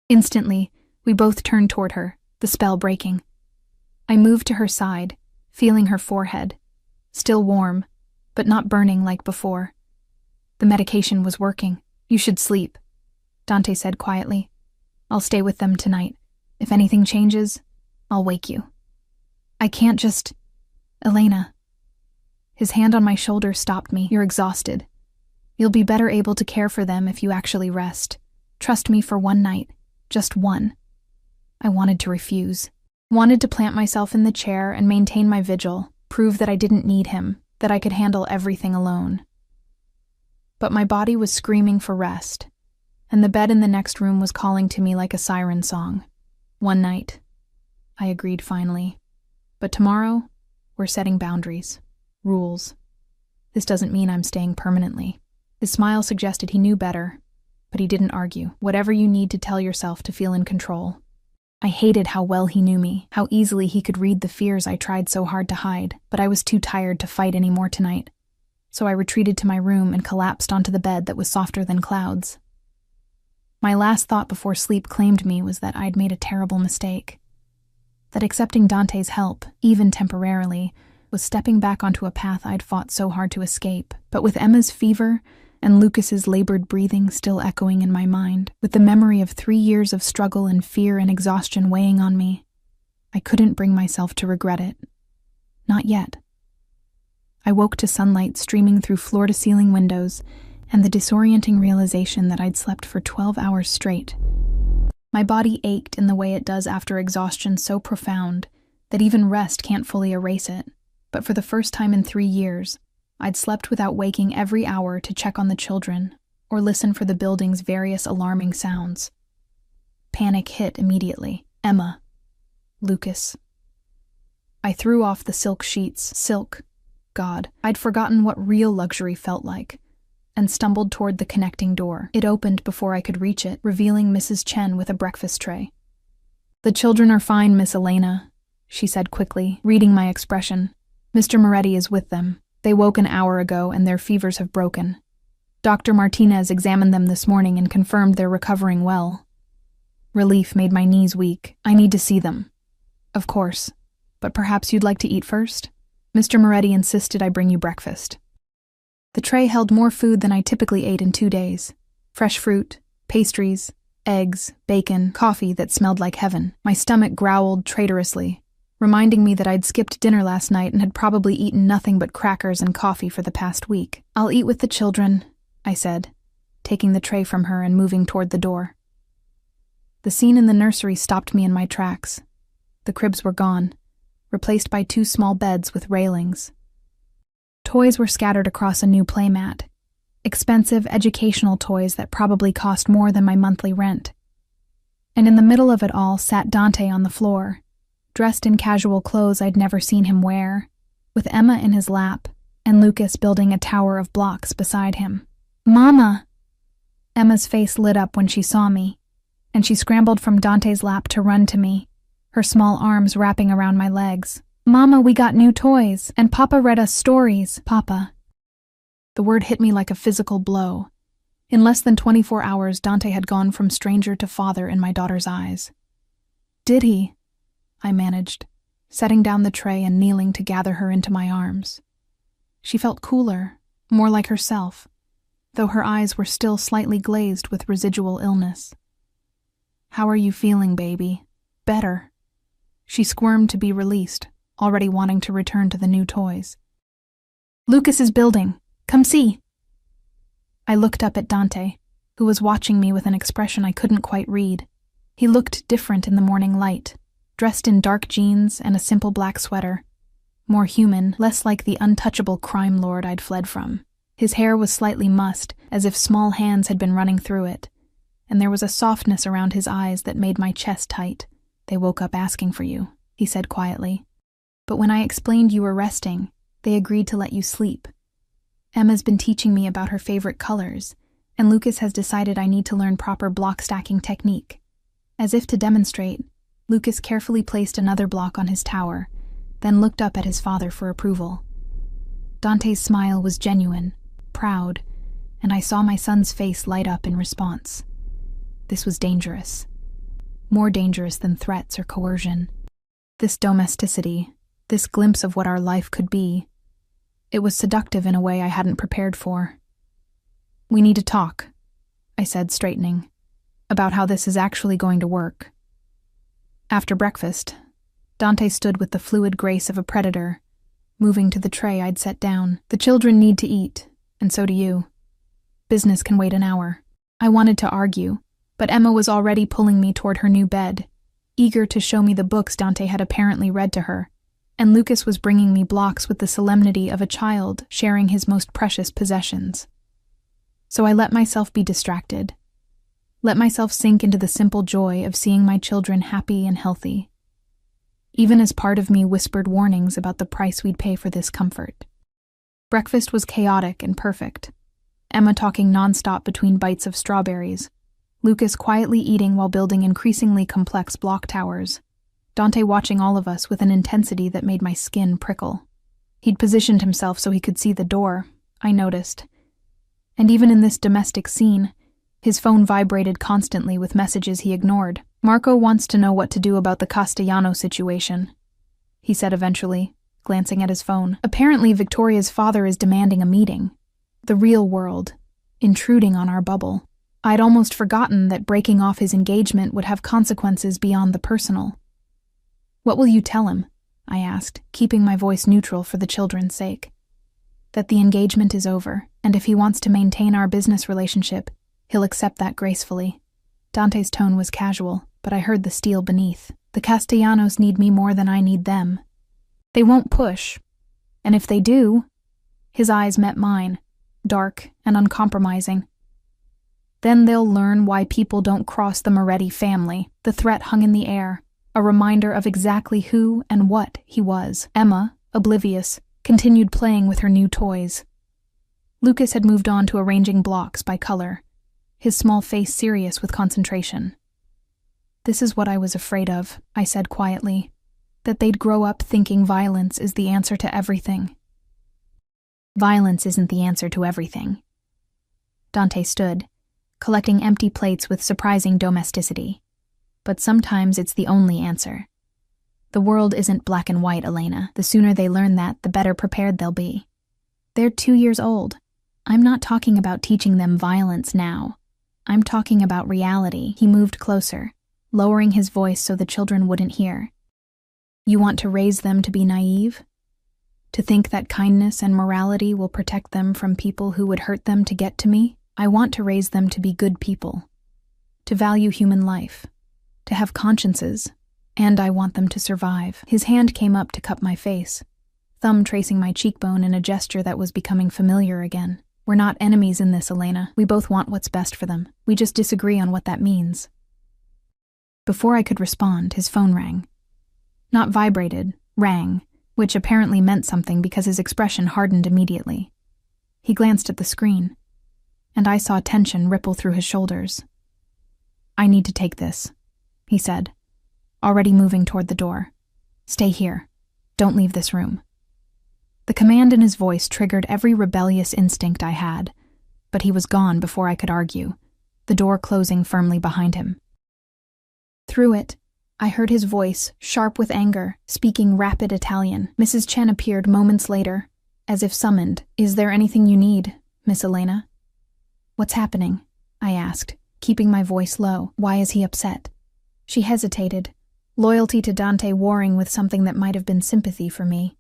Instantly, we both turned toward her, the spell breaking. I moved to her side, feeling her forehead, still warm, but not burning like before. The medication was working. "You should sleep," Dante said quietly. "I'll stay with them tonight. If anything changes, I'll wake you." "I can't just... Elena." His hand on my shoulder stopped me. "You're exhausted. You'll be better able to care for them if you actually rest. Trust me for one night. Just one." I wanted to refuse. Wanted to plant myself in the chair and maintain my vigil, prove that I didn't need him, that I could handle everything alone. But my body was screaming for rest, and the bed in the next room was calling to me like a siren song. "One night," I agreed finally. "But tomorrow, we're setting boundaries, rules. This doesn't mean I'm staying permanently." His smile suggested he knew better, but he didn't argue. "Whatever you need to tell yourself to feel in control." I hated how well he knew me, how easily he could read the fears I tried so hard to hide, but I was too tired to fight anymore tonight. So I retreated to my room and collapsed onto the bed that was softer than clouds. My last thought before sleep claimed me was that I'd made a terrible mistake. That accepting Dante's help, even temporarily, was stepping back onto a path I'd fought so hard to escape. But with Emma's fever and Lucas's labored breathing still echoing in my mind, with the memory of 3 years of struggle and fear and exhaustion weighing on me, I couldn't bring myself to regret it. Not yet. I woke to sunlight streaming through floor-to-ceiling windows and the disorienting realization that I'd slept for 12 hours straight. My body ached in the way it does after exhaustion so profound that even rest can't fully erase it. But for the first time in 3 years, I'd slept without waking every hour to check on the children or listen for the building's various alarming sounds. Panic hit immediately. Emma. Lucas. I threw off the silk sheets. Silk. God, I'd forgotten what real luxury felt like, and stumbled toward the connecting door. It opened before I could reach it, revealing Mrs. Chen with a breakfast tray. "The children are fine, Miss Elena," she said quickly, reading my expression. "Mr. Moretti is with them. They woke an hour ago and their fevers have broken. Dr. Martinez examined them this morning and confirmed they're recovering well." Relief made my knees weak. "I need to see them." "Of course. But perhaps you'd like to eat first? Mr. Moretti insisted I bring you breakfast." The tray held more food than I typically ate in 2 days. Fresh fruit, pastries, eggs, bacon, coffee that smelled like heaven. My stomach growled traitorously, reminding me that I'd skipped dinner last night and had probably eaten nothing but crackers and coffee for the past week. "I'll eat with the children," I said, taking the tray from her and moving toward the door. The scene in the nursery stopped me in my tracks. The cribs were gone, replaced by 2 small beds with railings. Toys were scattered across a new playmat, expensive educational toys that probably cost more than my monthly rent. And in the middle of it all sat Dante on the floor, dressed in casual clothes I'd never seen him wear, with Emma in his lap and Lucas building a tower of blocks beside him. "Mama!" Emma's face lit up when she saw me, and she scrambled from Dante's lap to run to me, her small arms wrapping around my legs. "Mama, we got new toys, and Papa read us stories." Papa. The word hit me like a physical blow. In less than 24 hours, Dante had gone from stranger to father in my daughter's eyes. "Did he?" I managed, setting down the tray and kneeling to gather her into my arms. She felt cooler, more like herself, though her eyes were still slightly glazed with residual illness. "How are you feeling, baby?" "Better." She squirmed to be released, already wanting to return to the new toys. "Lucas is building. Come see." I looked up at Dante, who was watching me with an expression I couldn't quite read. He looked different in the morning light, dressed in dark jeans and a simple black sweater. More human, less like the untouchable crime lord I'd fled from. His hair was slightly mussed, as if small hands had been running through it, and there was a softness around his eyes that made my chest tight. "They woke up asking for you," he said quietly. "But when I explained you were resting, they agreed to let you sleep. Emma's been teaching me about her favorite colors, and Lucas has decided I need to learn proper block stacking technique." As if to demonstrate, Lucas carefully placed another block on his tower, then looked up at his father for approval. Dante's smile was genuine, proud, and I saw my son's face light up in response. This was dangerous. More dangerous than threats or coercion. This domesticity, this glimpse of what our life could be, it was seductive in a way I hadn't prepared for. "We need to talk," I said, straightening, "about how this is actually going to work." After breakfast, Dante stood with the fluid grace of a predator, moving to the tray I'd set down. "The children need to eat, and so do you. Business can wait an hour." I wanted to argue, but Emma was already pulling me toward her new bed, eager to show me the books Dante had apparently read to her, and Lucas was bringing me blocks with the solemnity of a child sharing his most precious possessions. So I let myself be distracted, let myself sink into the simple joy of seeing my children happy and healthy, even as part of me whispered warnings about the price we'd pay for this comfort. Breakfast was chaotic and perfect, Emma talking nonstop between bites of strawberries, Lucas quietly eating while building increasingly complex block towers, Dante watching all of us with an intensity that made my skin prickle. He'd positioned himself so he could see the door, I noticed. And even in this domestic scene, his phone vibrated constantly with messages he ignored. "Marco wants to know what to do about the Castellano situation," he said eventually, glancing at his phone. "Apparently Victoria's father is demanding a meeting. The real world, intruding on our bubble. I'd almost forgotten that breaking off his engagement would have consequences beyond the personal." "What will you tell him?" I asked, keeping my voice neutral for the children's sake. that the engagement is over, and if he wants to maintain our business relationship, he'll accept that gracefully. Dante's tone was casual, but I heard the steel beneath. The Castellanos need me more than I need them. They won't push, and if they do— His eyes met mine, dark and uncompromising. Then they'll learn why people don't cross the Moretti family. The threat hung in the air, a reminder of exactly who and what he was. Emma, oblivious, continued playing with her new toys. Lucas had moved on to arranging blocks by color, his small face serious with concentration. "This is what I was afraid of," I said quietly, "that they'd grow up thinking violence is the answer to everything." "Violence isn't the answer to everything." Dante stood, collecting empty plates with surprising domesticity. "But sometimes it's the only answer. The world isn't black and white, Elena. The sooner they learn that, the better prepared they'll be. They're 2 years old. I'm not talking about teaching them violence now. I'm talking about reality." He moved closer, lowering his voice so the children wouldn't hear. "You want to raise them to be naive? To think that kindness and morality will protect them from people who would hurt them to get to me? I want to raise them to be good people, to value human life, to have consciences, and I want them to survive." His hand came up to cup my face, thumb tracing my cheekbone in a gesture that was becoming familiar again. "We're not enemies in this, Elena. We both want what's best for them. We just disagree on what that means." Before I could respond, his phone rang. Not vibrated, rang, which apparently meant something because his expression hardened immediately. He glanced at the screen, and I saw tension ripple through his shoulders. "I need to take this," he said, already moving toward the door. "Stay here. Don't leave this room." The command in his voice triggered every rebellious instinct I had, but he was gone before I could argue, the door closing firmly behind him. Through it, I heard his voice, sharp with anger, speaking rapid Italian. Mrs. Chen appeared moments later, as if summoned. "Is there anything you need, Miss Elena?" "What's happening?" I asked, keeping my voice low. "Why is he upset?" She hesitated, loyalty to Dante warring with something that might have been sympathy for me.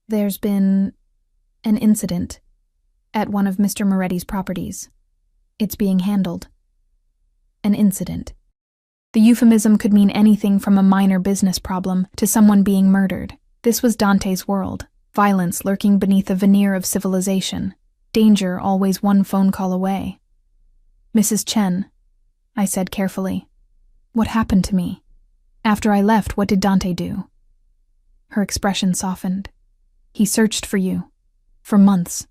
"There's been an incident at one of Mr. Moretti's properties. It's being handled." An incident. The euphemism could mean anything from a minor business problem to someone being murdered. This was Dante's world, violence lurking beneath a veneer of civilization, danger always one phone call away. "Mrs. Chen," I said carefully, "what happened to me? After I left, what did Dante do?" Her expression softened. "He searched for you. For months.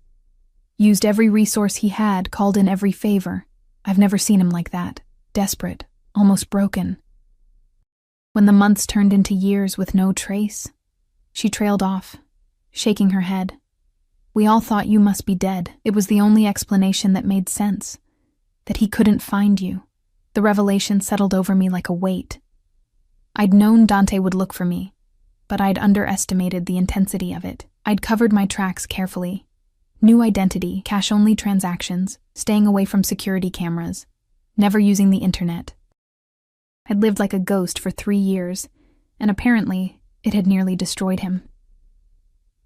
Used every resource he had, called in every favor. I've never seen him like that. Desperate. Almost broken." When the months turned into years with no trace, she trailed off, shaking her head. "We all thought you must be dead. It was the only explanation that made sense. That he couldn't find you." The revelation settled over me like a weight. I'd known Dante would look for me, but I'd underestimated the intensity of it. I'd covered my tracks carefully. New identity, cash-only transactions, staying away from security cameras, never using the internet. I'd lived like a ghost for 3 years, and apparently it had nearly destroyed him.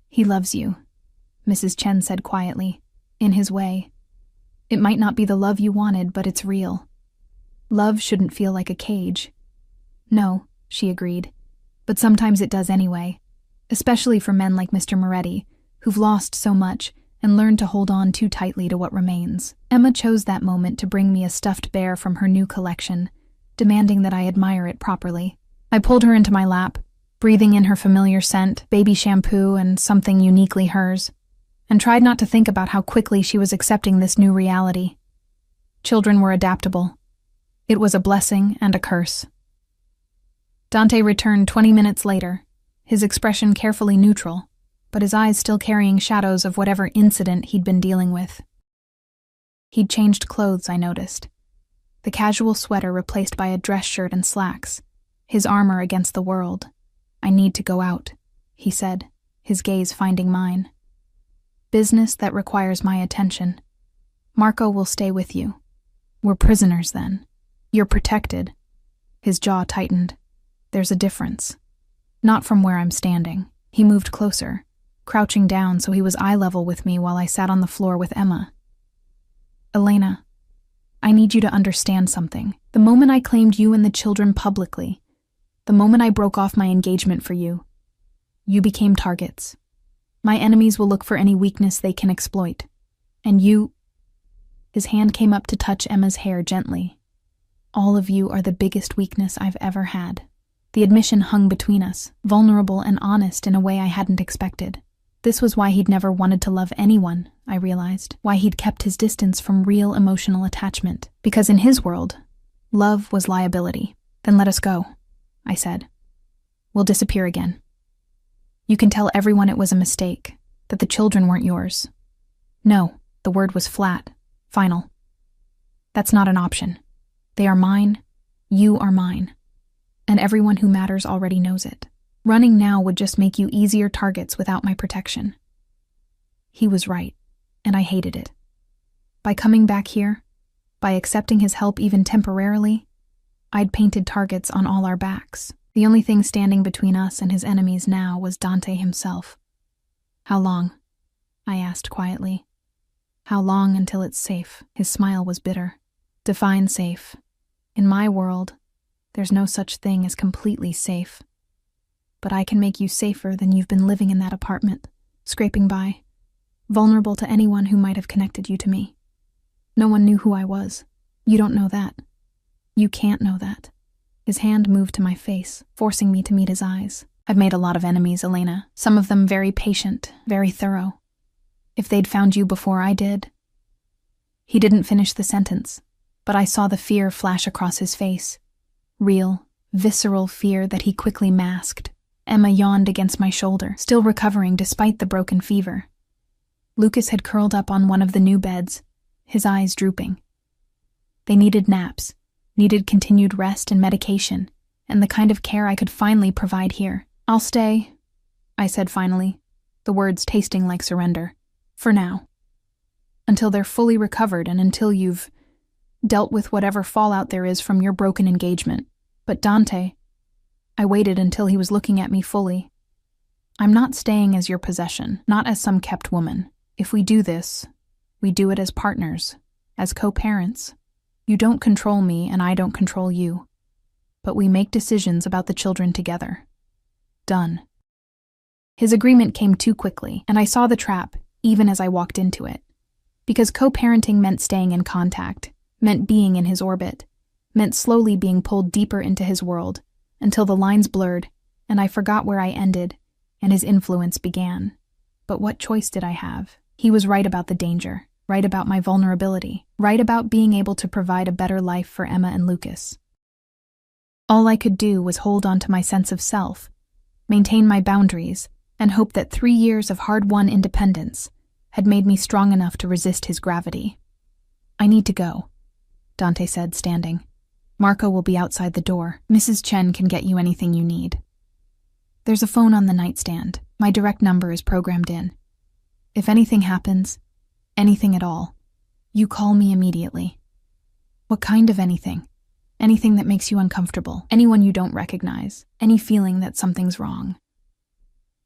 "He loves you," Mrs. Chen said quietly, in his way. "It might not be the love you wanted, but it's real. Love shouldn't feel like a cage." "No," she agreed, "but sometimes it does anyway, especially for men like Mr. Moretti, who've lost so much and learned to hold on too tightly to what remains." Emma chose that moment to bring me a stuffed bear from her new collection, demanding that I admire it properly. I pulled her into my lap, breathing in her familiar scent, baby shampoo and something uniquely hers, and tried not to think about how quickly she was accepting this new reality. Children were adaptable. It was a blessing and a curse. Dante returned 20 minutes later, his expression carefully neutral, but his eyes still carrying shadows of whatever incident he'd been dealing with. He'd changed clothes, I noticed. The casual sweater replaced by a dress shirt and slacks, his armor against the world. "I need to go out," he said, his gaze finding mine. "Business that requires my attention. Marco will stay with you. We're prisoners then. You're protected." His jaw tightened. "There's a difference. Not from where I'm standing." He moved closer, crouching down so he was eye level with me while I sat on the floor with Emma. "Elena, I need you to understand something. The moment I claimed you and the children publicly, the moment I broke off my engagement for you, you became targets. My enemies will look for any weakness they can exploit. And you—" His hand came up to touch Emma's hair gently. "All of you are the biggest weakness I've ever had." The admission hung between us, vulnerable and honest in a way I hadn't expected. This was why he'd never wanted to love anyone, I realized, why he'd kept his distance from real emotional attachment. Because in his world, love was liability. "Then let us go," I said. "We'll disappear again. You can tell everyone it was a mistake, that the children weren't yours." "No," the word was flat, final. "That's not an option. They are mine, you are mine. And everyone who matters already knows it. Running now would just make you easier targets without my protection." He was right, and I hated it. By coming back here, by accepting his help even temporarily, I'd painted targets on all our backs. The only thing standing between us and his enemies now was Dante himself. "How long?" I asked quietly. "How long until it's safe?" His smile was bitter. "Define safe. In my world, there's no such thing as completely safe. But I can make you safer than you've been living in that apartment, scraping by, vulnerable to anyone who might have connected you to me. No one knew who I was. You don't know that. You can't know that." His hand moved to my face, forcing me to meet his eyes. "I've made a lot of enemies, Elena. Some of them very patient, very thorough. If they'd found you before I did—" He didn't finish the sentence, but I saw the fear flash across his face. Real, visceral fear that he quickly masked. Emma yawned against my shoulder, still recovering despite the broken fever. Lucas had curled up on one of the new beds, his eyes drooping. They needed naps, needed continued rest and medication, and the kind of care I could finally provide here. "I'll stay," I said finally, the words tasting like surrender. "For now. Until they're fully recovered and until you've dealt with whatever fallout there is from your broken engagement. But Dante—" I waited until he was looking at me fully. "I'm not staying as your possession, not as some kept woman. If we do this, we do it as partners, as co-parents. You don't control me and I don't control you. But we make decisions about the children together. Done." His agreement came too quickly, and I saw the trap, even as I walked into it. Because co-parenting meant staying in contact, meant being in his orbit, meant slowly being pulled deeper into his world, until the lines blurred, and I forgot where I ended, and his influence began. But what choice did I have? He was right about the danger, right about my vulnerability, right about being able to provide a better life for Emma and Lucas. All I could do was hold on to my sense of self, maintain my boundaries, and hope that 3 years of hard-won independence had made me strong enough to resist his gravity. "I need to go," Dante said, standing. "Marco will be outside the door. Mrs. Chen can get you anything you need. There's a phone on the nightstand. My direct number is programmed in. If anything happens, anything at all, you call me immediately." "What kind of anything?" "Anything that makes you uncomfortable, anyone you don't recognize, any feeling that something's wrong."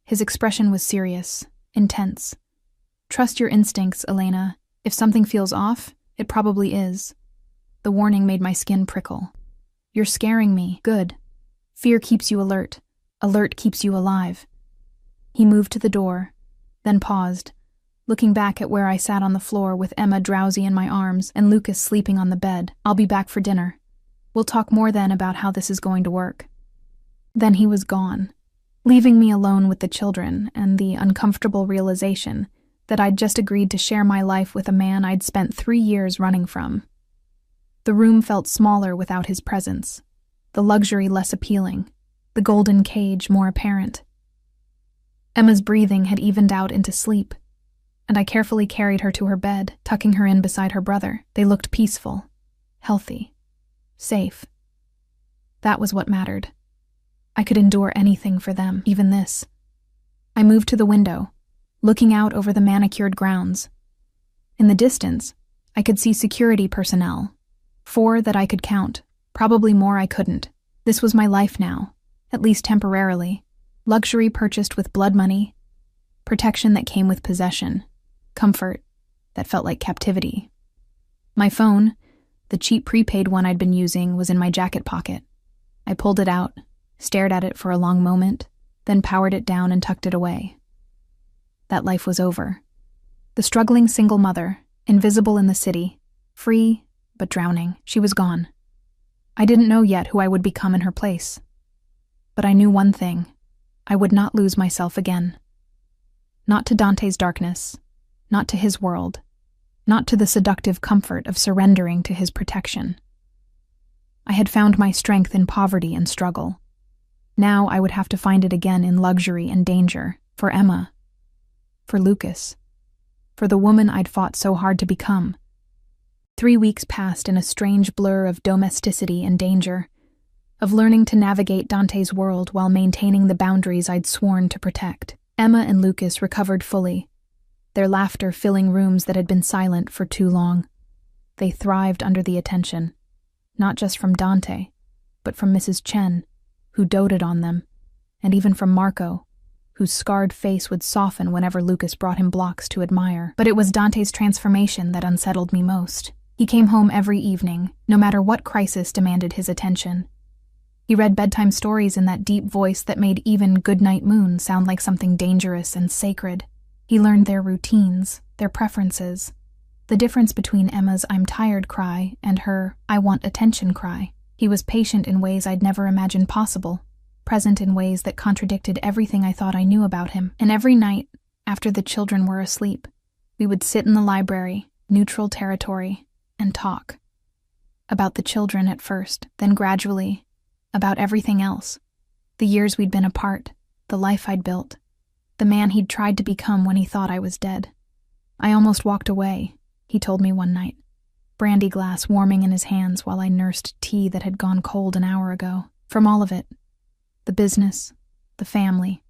His expression was serious, intense. "Trust your instincts, Elena. If something feels off, it probably is." The warning made my skin prickle. "You're scaring me. Good. Fear keeps you alert. Alert keeps you alive." He moved to the door, then paused, looking back at where I sat on the floor with Emma drowsy in my arms and Lucas sleeping on the bed. "I'll be back for dinner. We'll talk more then about how this is going to work." Then he was gone, leaving me alone with the children and the uncomfortable realization that I'd just agreed to share my life with a man I'd spent 3 years running from. The room felt smaller without his presence, the luxury less appealing, the golden cage more apparent. Emma's breathing had evened out into sleep, and I carefully carried her to her bed, tucking her in beside her brother. They looked peaceful, healthy, safe. That was what mattered. I could endure anything for them, even this. I moved to the window, looking out over the manicured grounds. In the distance, I could see security personnel. 4 that I could count, probably more I couldn't. This was my life now, at least temporarily. Luxury purchased with blood money, protection that came with possession, comfort that felt like captivity. My phone, the cheap prepaid one I'd been using, was in my jacket pocket. I pulled it out, stared at it for a long moment, then powered it down and tucked it away. That life was over. The struggling single mother, invisible in the city, free but drowning, she was gone. I didn't know yet who I would become in her place. But I knew one thing: I would not lose myself again. Not to Dante's darkness, not to his world, not to the seductive comfort of surrendering to his protection. I had found my strength in poverty and struggle. Now I would have to find it again in luxury and danger, for Emma, for Lucas, for the woman I'd fought so hard to become. 3 weeks passed in a strange blur of domesticity and danger, of learning to navigate Dante's world while maintaining the boundaries I'd sworn to protect. Emma and Lucas recovered fully, their laughter filling rooms that had been silent for too long. They thrived under the attention, not just from Dante, but from Mrs. Chen, who doted on them, and even from Marco, whose scarred face would soften whenever Lucas brought him blocks to admire. But it was Dante's transformation that unsettled me most. He came home every evening, no matter what crisis demanded his attention. He read bedtime stories in that deep voice that made even Goodnight Moon sound like something dangerous and sacred. He learned their routines, their preferences, the difference between Emma's "I'm tired" cry and her "I want attention" cry. He was patient in ways I'd never imagined possible, present in ways that contradicted everything I thought I knew about him. And every night, after the children were asleep, we would sit in the library, neutral territory, and talk. About the children at first, then gradually, about everything else. The years we'd been apart, the life I'd built, the man he'd tried to become when he thought I was dead. I almost walked away, he told me one night, brandy glass warming in his hands while I nursed tea that had gone cold an hour ago. From all of it. The business, the family,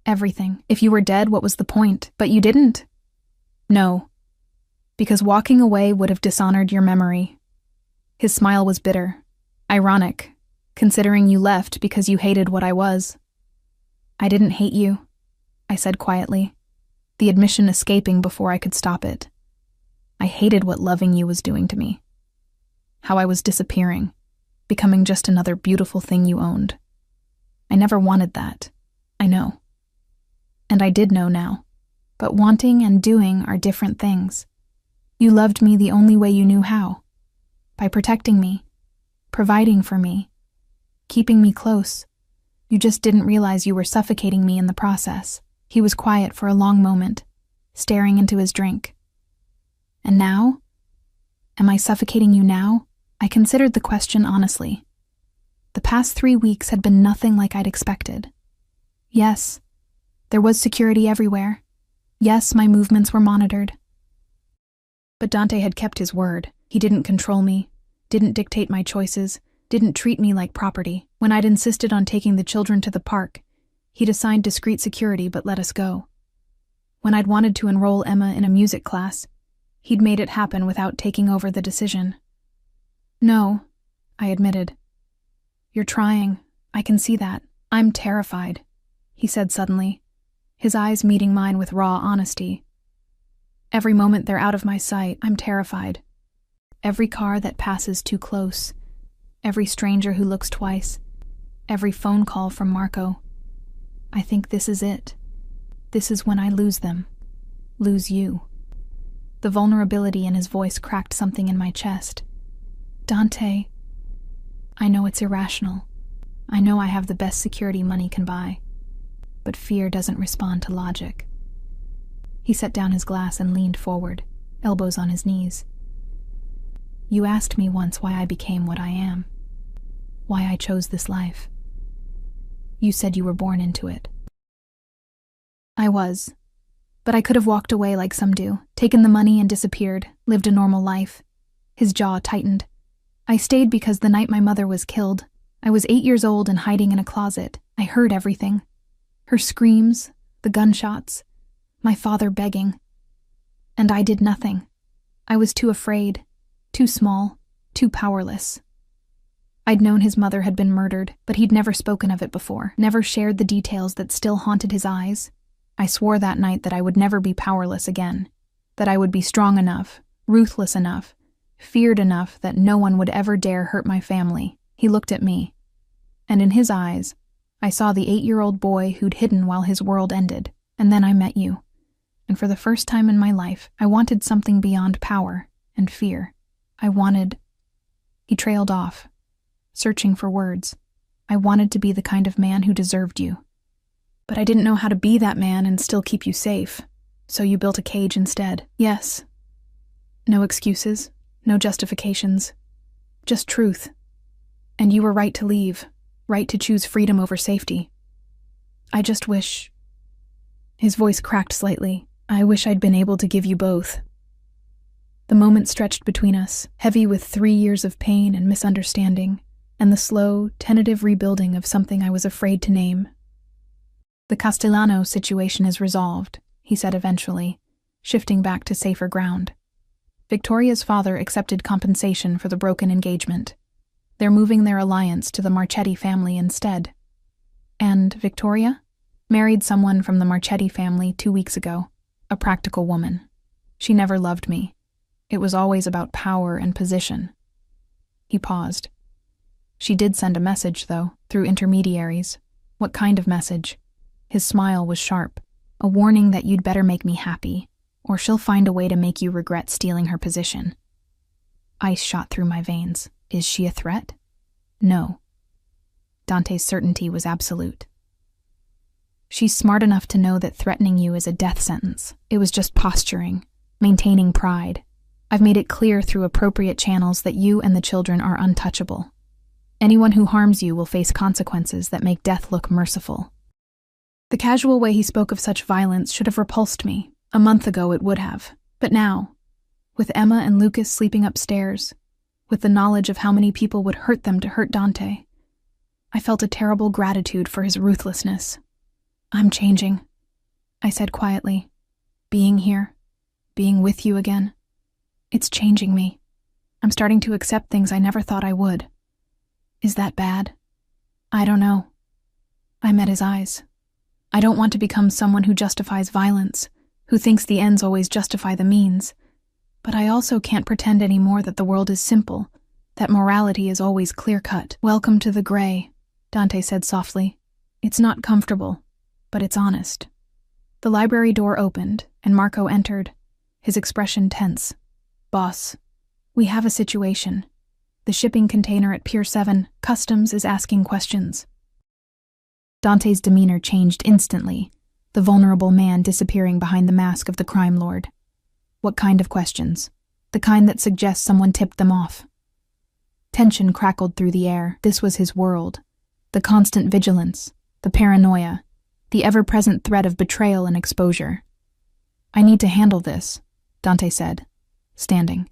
everything. If you were dead, what was the point? But you didn't. No. Because walking away would have dishonored your memory. His smile was bitter, ironic, considering you left because you hated what I was. I didn't hate you, I said quietly, the admission escaping before I could stop it. I hated what loving you was doing to me. How I was disappearing, becoming just another beautiful thing you owned. I never wanted that, I know. And I did know now. But wanting and doing are different things. You loved me the only way you knew how. By protecting me, providing for me, keeping me close. You just didn't realize you were suffocating me in the process. He was quiet for a long moment, staring into his drink. And now? Am I suffocating you now? I considered the question honestly. The past 3 weeks had been nothing like I'd expected. Yes, there was security everywhere. Yes, my movements were monitored. But Dante had kept his word. He didn't control me, didn't dictate my choices, didn't treat me like property. When I'd insisted on taking the children to the park, he'd assigned discreet security but let us go. When I'd wanted to enroll Emma in a music class, he'd made it happen without taking over the decision. No, I admitted. You're trying. I can see that. I'm terrified, he said suddenly, his eyes meeting mine with raw honesty. Every moment they're out of my sight, I'm terrified. Every car that passes too close, every stranger who looks twice, every phone call from Marco. I think this is it. This is when I lose them. Lose you. The vulnerability in his voice cracked something in my chest. Dante, I know it's irrational. I know I have the best security money can buy. But fear doesn't respond to logic. He set down his glass and leaned forward, elbows on his knees. You asked me once why I became what I am. Why I chose this life. You said you were born into it. I was. But I could have walked away like some do, taken the money and disappeared, lived a normal life. His jaw tightened. I stayed because the night my mother was killed, I was 8 years old and hiding in a closet. I heard everything. Her screams, the gunshots, my father begging. And I did nothing. I was too afraid, too small, too powerless. I'd known his mother had been murdered, but he'd never spoken of it before, never shared the details that still haunted his eyes. I swore that night that I would never be powerless again, that I would be strong enough, ruthless enough, feared enough that no one would ever dare hurt my family. He looked at me, and in his eyes, I saw the 8-year-old boy who'd hidden while his world ended. And then I met you. And for the first time in my life, I wanted something beyond power and fear. He trailed off, searching for words. I wanted to be the kind of man who deserved you. But I didn't know how to be that man and still keep you safe. So you built a cage instead. Yes. No excuses, no justifications. Just truth. And you were right to leave, right to choose freedom over safety. I just wish... His voice cracked slightly. I wish I'd been able to give you both. The moment stretched between us, heavy with 3 years of pain and misunderstanding, and the slow, tentative rebuilding of something I was afraid to name. The Castellano situation is resolved, he said eventually, shifting back to safer ground. Victoria's father accepted compensation for the broken engagement. They're moving their alliance to the Marchetti family instead. And Victoria? Married someone from the Marchetti family 2 weeks ago, a practical woman. She never loved me. It was always about power and position. He paused. She did send a message, though, through intermediaries. What kind of message? His smile was sharp. A warning that you'd better make me happy, or she'll find a way to make you regret stealing her position. Ice shot through my veins. Is she a threat? No. Dante's certainty was absolute. She's smart enough to know that threatening you is a death sentence. It was just posturing, maintaining pride. I've made it clear through appropriate channels that you and the children are untouchable. Anyone who harms you will face consequences that make death look merciful. The casual way he spoke of such violence should have repulsed me. A month ago it would have. But now, with Emma and Lucas sleeping upstairs, with the knowledge of how many people would hurt them to hurt Dante, I felt a terrible gratitude for his ruthlessness. I'm changing, I said quietly. Being here, being with you again, it's changing me. I'm starting to accept things I never thought I would. Is that bad? I don't know. I met his eyes. I don't want to become someone who justifies violence, who thinks the ends always justify the means. But I also can't pretend anymore that the world is simple, that morality is always clear-cut. Welcome to the gray, Dante said softly. It's not comfortable, but it's honest. The library door opened, and Marco entered, his expression tense. Boss, we have a situation. The shipping container at Pier 7, Customs, is asking questions. Dante's demeanor changed instantly, the vulnerable man disappearing behind the mask of the crime lord. What kind of questions? The kind that suggests someone tipped them off. Tension crackled through the air. This was his world. The constant vigilance, the paranoia, the ever-present threat of betrayal and exposure. I need to handle this, Dante said, standing.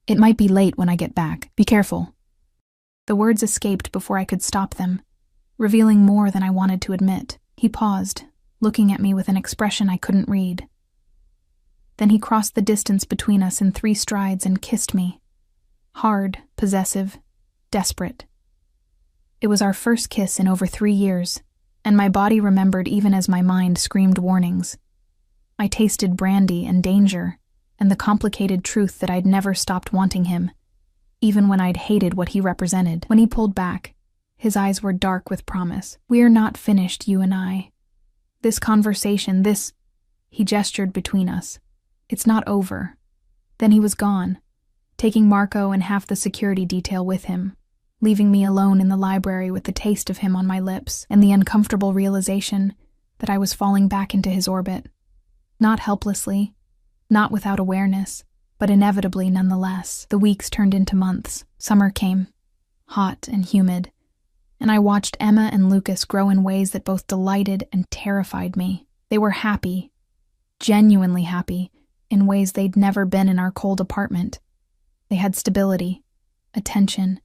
It might be late when I get back. Be careful. The words escaped before I could stop them, revealing more than I wanted to admit. He paused, looking at me with an expression I couldn't read. Then he crossed the distance between us in 3 strides and kissed me. Hard, possessive, desperate. It was our first kiss in over 3 years, and my body remembered even as my mind screamed warnings. I tasted brandy and danger, and the complicated truth that I'd never stopped wanting him, even when I'd hated what he represented. When he pulled back, his eyes were dark with promise. We're not finished, you and I. This conversation, he gestured between us. It's not over. Then he was gone, taking Marco and half the security detail with him, leaving me alone in the library with the taste of him on my lips and the uncomfortable realization that I was falling back into his orbit. Not helplessly, not without awareness, but inevitably nonetheless. The weeks turned into months. Summer came, hot and humid, and I watched Emma and Lucas grow in ways that both delighted and terrified me. They were happy, genuinely happy, in ways they'd never been in our cold apartment. They had stability, attention,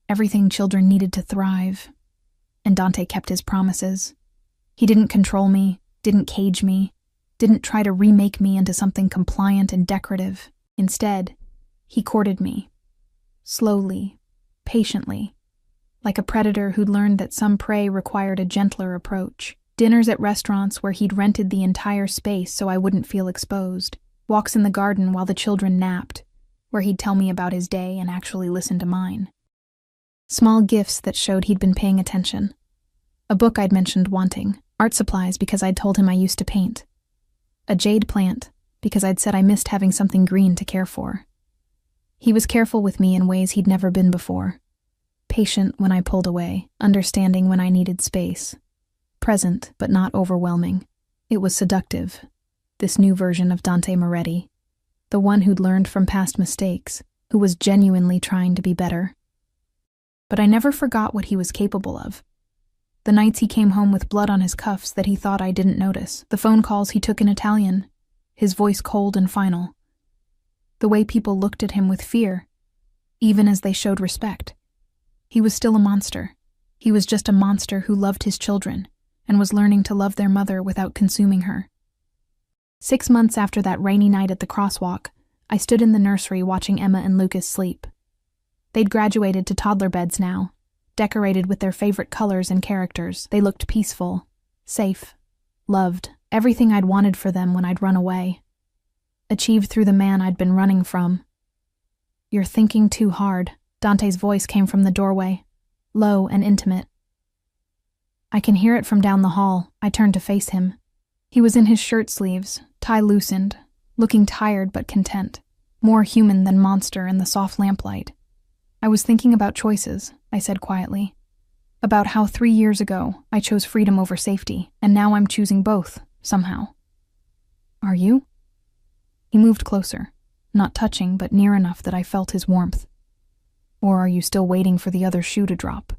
everything children needed to thrive. And Dante kept his promises. He didn't control me, didn't cage me, didn't try to remake me into something compliant and decorative. Instead, he courted me. Slowly, patiently, like a predator who'd learned that some prey required a gentler approach. Dinners at restaurants where he'd rented the entire space so I wouldn't feel exposed. Walks in the garden while the children napped, where he'd tell me about his day and actually listen to mine. Small gifts that showed he'd been paying attention. A book I'd mentioned wanting. Art supplies because I'd told him I used to paint. A jade plant because I'd said I missed having something green to care for. He was careful with me in ways he'd never been before. Patient when I pulled away, understanding when I needed space. Present, but not overwhelming. It was seductive, this new version of Dante Moretti, the one who'd learned from past mistakes, who was genuinely trying to be better. But I never forgot what he was capable of. The nights he came home with blood on his cuffs that he thought I didn't notice, the phone calls he took in Italian, his voice cold and final. The way people looked at him with fear, even as they showed respect. He was still a monster. He was just a monster who loved his children and was learning to love their mother without consuming her. 6 months after that rainy night at the crosswalk, I stood in the nursery watching Emma and Lucas sleep. They'd graduated to toddler beds now, decorated with their favorite colors and characters. They looked peaceful, safe, loved, everything I'd wanted for them when I'd run away. Achieved through the man I'd been running from. "You're thinking too hard," Dante's voice came from the doorway, low and intimate. I can hear it from down the hall. I turned to face him. He was in his shirt sleeves, tie loosened, looking tired but content, more human than monster in the soft lamplight. "I was thinking about choices," I said quietly. "About how 3 years ago I chose freedom over safety, and now I'm choosing both, somehow." "Are you?" He moved closer, not touching but near enough that I felt his warmth. "Or are you still waiting for the other shoe to drop?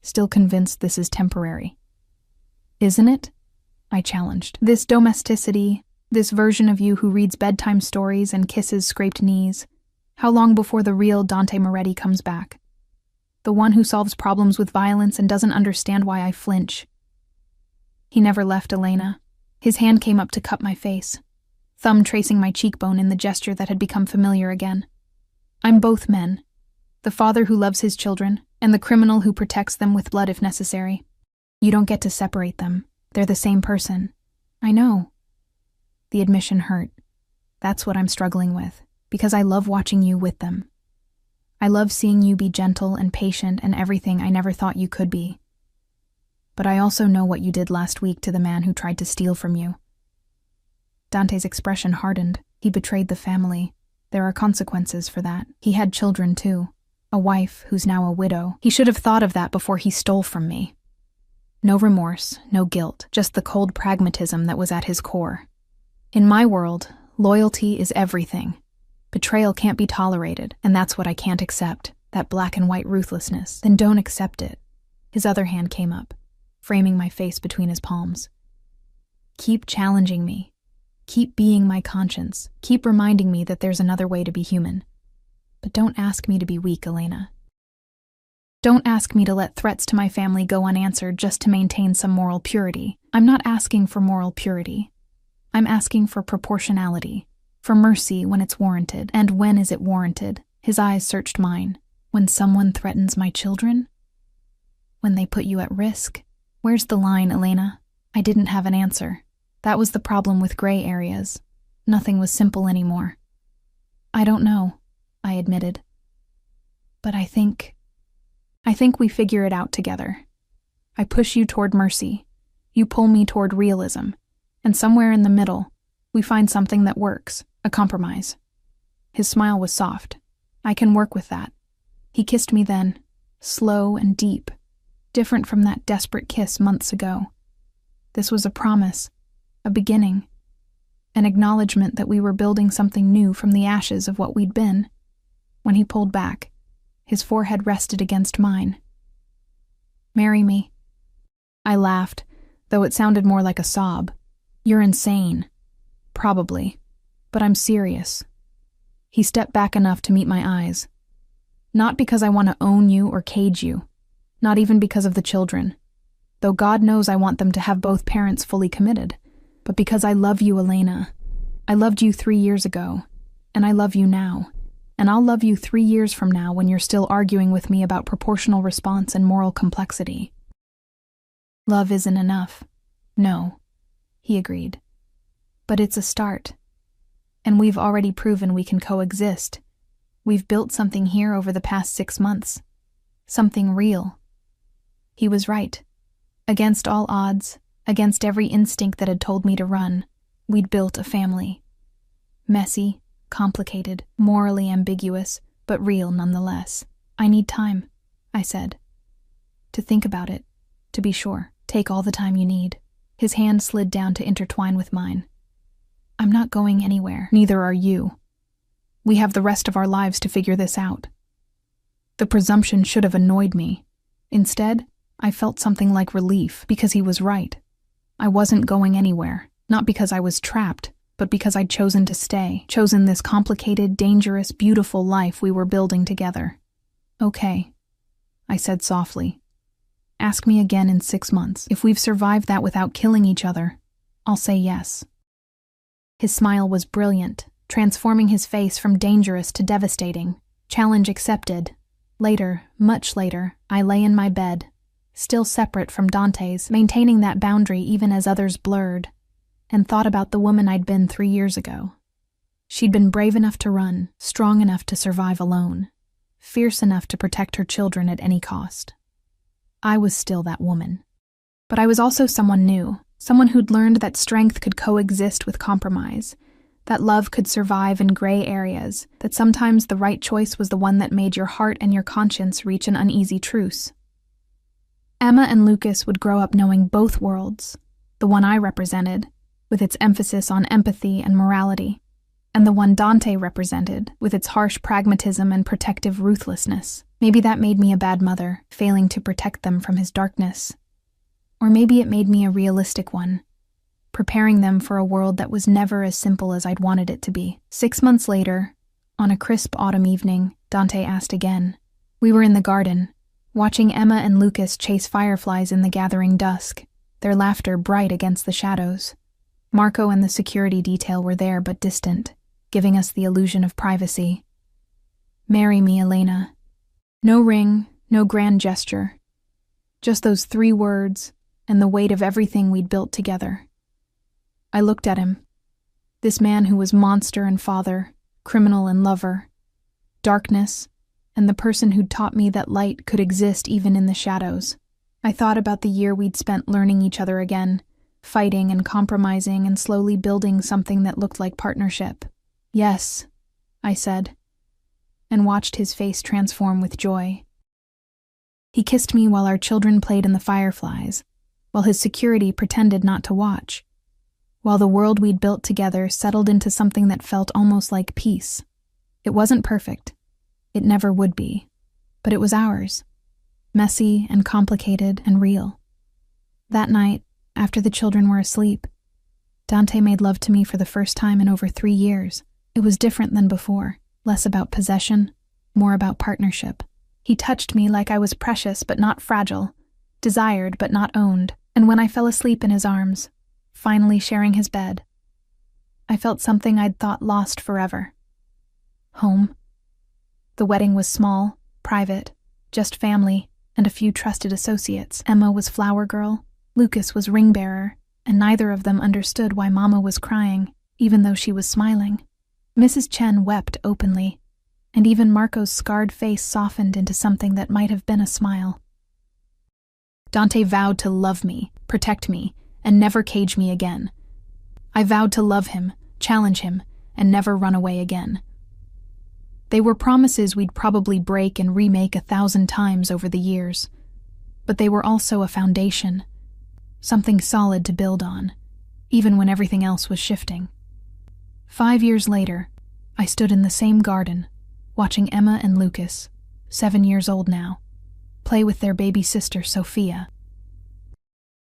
Still convinced this is temporary?" "Isn't it?" I challenged. "This domesticity, this version of you who reads bedtime stories and kisses scraped knees. How long before the real Dante Moretti comes back? The one who solves problems with violence and doesn't understand why I flinch." He never left Elena. His hand came up to cup my face, thumb tracing my cheekbone in the gesture that had become familiar again. "I'm both men. The father who loves his children, and the criminal who protects them with blood if necessary. You don't get to separate them. They're the same person." "I know." The admission hurt. That's what I'm struggling with, because I love watching you with them. I love seeing you be gentle and patient and everything I never thought you could be. But I also know what you did last week to the man who tried to steal from you. Dante's expression hardened. He betrayed the family. There are consequences for that. He had children too. A wife who's now a widow. He should have thought of that before he stole from me. No remorse, no guilt, just the cold pragmatism that was at his core. In my world, loyalty is everything. Betrayal can't be tolerated, and that's what I can't accept, that black and white ruthlessness. Then don't accept it. His other hand came up, framing my face between his palms. Keep challenging me. Keep being my conscience. Keep reminding me that there's another way to be human. But don't ask me to be weak, Elena. Don't ask me to let threats to my family go unanswered just to maintain some moral purity. I'm not asking for moral purity. I'm asking for proportionality, for mercy when it's warranted. And when is it warranted? His eyes searched mine. When someone threatens my children? When they put you at risk? Where's the line, Elena? I didn't have an answer. That was the problem with gray areas. Nothing was simple anymore. "I don't know," I admitted. "But I think we figure it out together. I push you toward mercy. You pull me toward realism. And somewhere in the middle, we find something that works, a compromise." His smile was soft. "I can work with that." He kissed me then, slow and deep, different from that desperate kiss months ago. This was a promise, a beginning, an acknowledgement that we were building something new from the ashes of what we'd been. When he pulled back, his forehead rested against mine. "Marry me." I laughed, though it sounded more like a sob. "You're insane." "Probably, but I'm serious." He stepped back enough to meet my eyes. "Not because I want to own you or cage you, not even because of the children, though God knows I want them to have both parents fully committed, but because I love you, Elena. I loved you 3 years ago, and I love you now. And I'll love you 3 years from now when you're still arguing with me about proportional response and moral complexity. Love isn't enough. No, he agreed. But it's a start. And we've already proven we can coexist. We've built something here over the past 6 months. Something real. He was right. Against all odds, against every instinct that had told me to run, we'd built a family. Messy, complicated, morally ambiguous, but real nonetheless. I need time, I said. To think about it, to be sure. Take all the time you need. His hand slid down to intertwine with mine. I'm not going anywhere, neither are you. We have the rest of our lives to figure this out. The presumption should have annoyed me. Instead, I felt something like relief because he was right. I wasn't going anywhere, not because I was trapped, but because I'd chosen to stay, chosen this complicated, dangerous, beautiful life we were building together. Okay, I said softly. Ask me again in 6 months. If we've survived that without killing each other, I'll say yes. His smile was brilliant, transforming his face from dangerous to devastating. Challenge accepted. Later, much later, I lay in my bed, still separate from Dante's, maintaining that boundary even as others blurred, and thought about the woman I'd been 3 years ago. She'd been brave enough to run, strong enough to survive alone, fierce enough to protect her children at any cost. I was still that woman. But I was also someone new, someone who'd learned that strength could coexist with compromise, that love could survive in gray areas, that sometimes the right choice was the one that made your heart and your conscience reach an uneasy truce. Emma and Lucas would grow up knowing both worlds, the one I represented, with its emphasis on empathy and morality, and the one Dante represented, with its harsh pragmatism and protective ruthlessness. Maybe that made me a bad mother, failing to protect them from his darkness. Or maybe it made me a realistic one, preparing them for a world that was never as simple as I'd wanted it to be. 6 months later, on a crisp autumn evening, Dante asked again. We were in the garden, watching Emma and Lucas chase fireflies in the gathering dusk, their laughter bright against the shadows. Marco and the security detail were there but distant, giving us the illusion of privacy. Marry me, Elena. No ring, no grand gesture. Just those 3 words and the weight of everything we'd built together. I looked at him. This man who was monster and father, criminal and lover, darkness, and the person who'd taught me that light could exist even in the shadows. I thought about the year we'd spent learning each other again, fighting and compromising and slowly building something that looked like partnership. Yes, I said, and watched his face transform with joy. He kissed me while our children played in the fireflies, while his security pretended not to watch, while the world we'd built together settled into something that felt almost like peace. It wasn't perfect. It never would be. But it was ours. Messy and complicated and real. That night, after the children were asleep, Dante made love to me for the first time in over 3 years. It was different than before, less about possession, more about partnership. He touched me like I was precious but not fragile, desired but not owned, and when I fell asleep in his arms, finally sharing his bed, I felt something I'd thought lost forever. Home. The wedding was small, private, just family and a few trusted associates. Emma was flower girl, Lucas was ring bearer, and neither of them understood why Mama was crying, even though she was smiling. Mrs. Chen wept openly, and even Marco's scarred face softened into something that might have been a smile. Dante vowed to love me, protect me, and never cage me again. I vowed to love him, challenge him, and never run away again. They were promises we'd probably break and remake 1,000 times over the years, but they were also a foundation, something solid to build on, even when everything else was shifting. 5 years later, I stood in the same garden, watching Emma and Lucas, 7 years old now, play with their baby sister Sophia.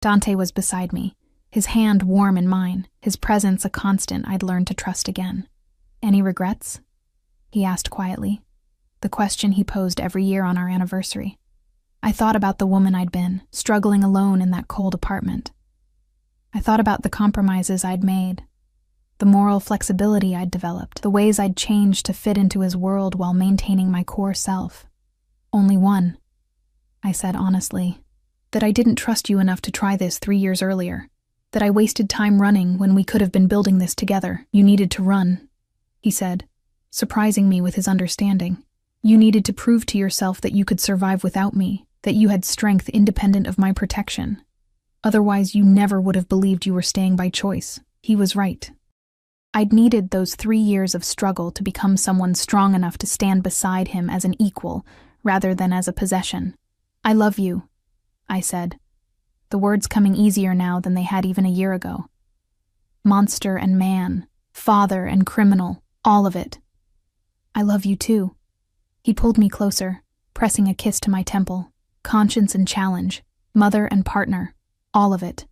Dante was beside me, his hand warm in mine, his presence a constant I'd learned to trust again. Any regrets? He asked quietly, the question he posed every year on our anniversary. I thought about the woman I'd been, struggling alone in that cold apartment. I thought about the compromises I'd made, the moral flexibility I'd developed, the ways I'd changed to fit into his world while maintaining my core self. Only one, I said honestly, that I didn't trust you enough to try this 3 years earlier. that I wasted time running when we could have been building this together. You needed to run, he said, surprising me with his understanding. You needed to prove to yourself that you could survive without me, that you had strength independent of my protection. Otherwise, you never would have believed you were staying by choice. He was right. I'd needed those 3 years of struggle to become someone strong enough to stand beside him as an equal, rather than as a possession. I love you, I said, the words coming easier now than they had even a year ago. Monster and man, father and criminal, all of it. I love you too. He pulled me closer, pressing a kiss to my temple. Conscience and challenge, mother and partner, all of it.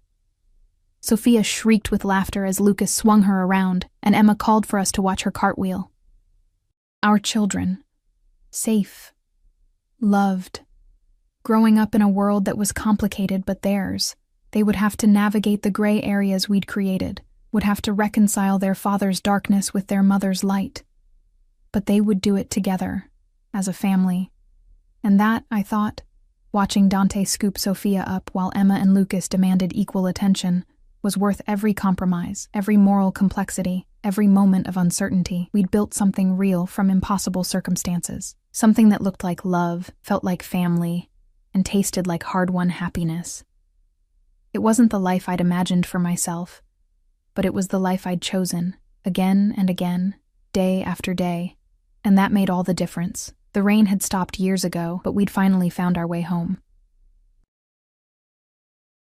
Sophia shrieked with laughter as Lucas swung her around, and Emma called for us to watch her cartwheel. Our children. Safe. Loved. Growing up in a world that was complicated but theirs, they would have to navigate the gray areas we'd created, would have to reconcile their father's darkness with their mother's light. But they would do it together, as a family. And that, I thought, watching Dante scoop Sophia up while Emma and Lucas demanded equal attention, was worth every compromise, every moral complexity, every moment of uncertainty. We'd built something real from impossible circumstances, something that looked like love, felt like family, and tasted like hard-won happiness. It wasn't the life I'd imagined for myself, but it was the life I'd chosen, again and again, day after day, and that made all the difference. The rain had stopped years ago, but we'd finally found our way home.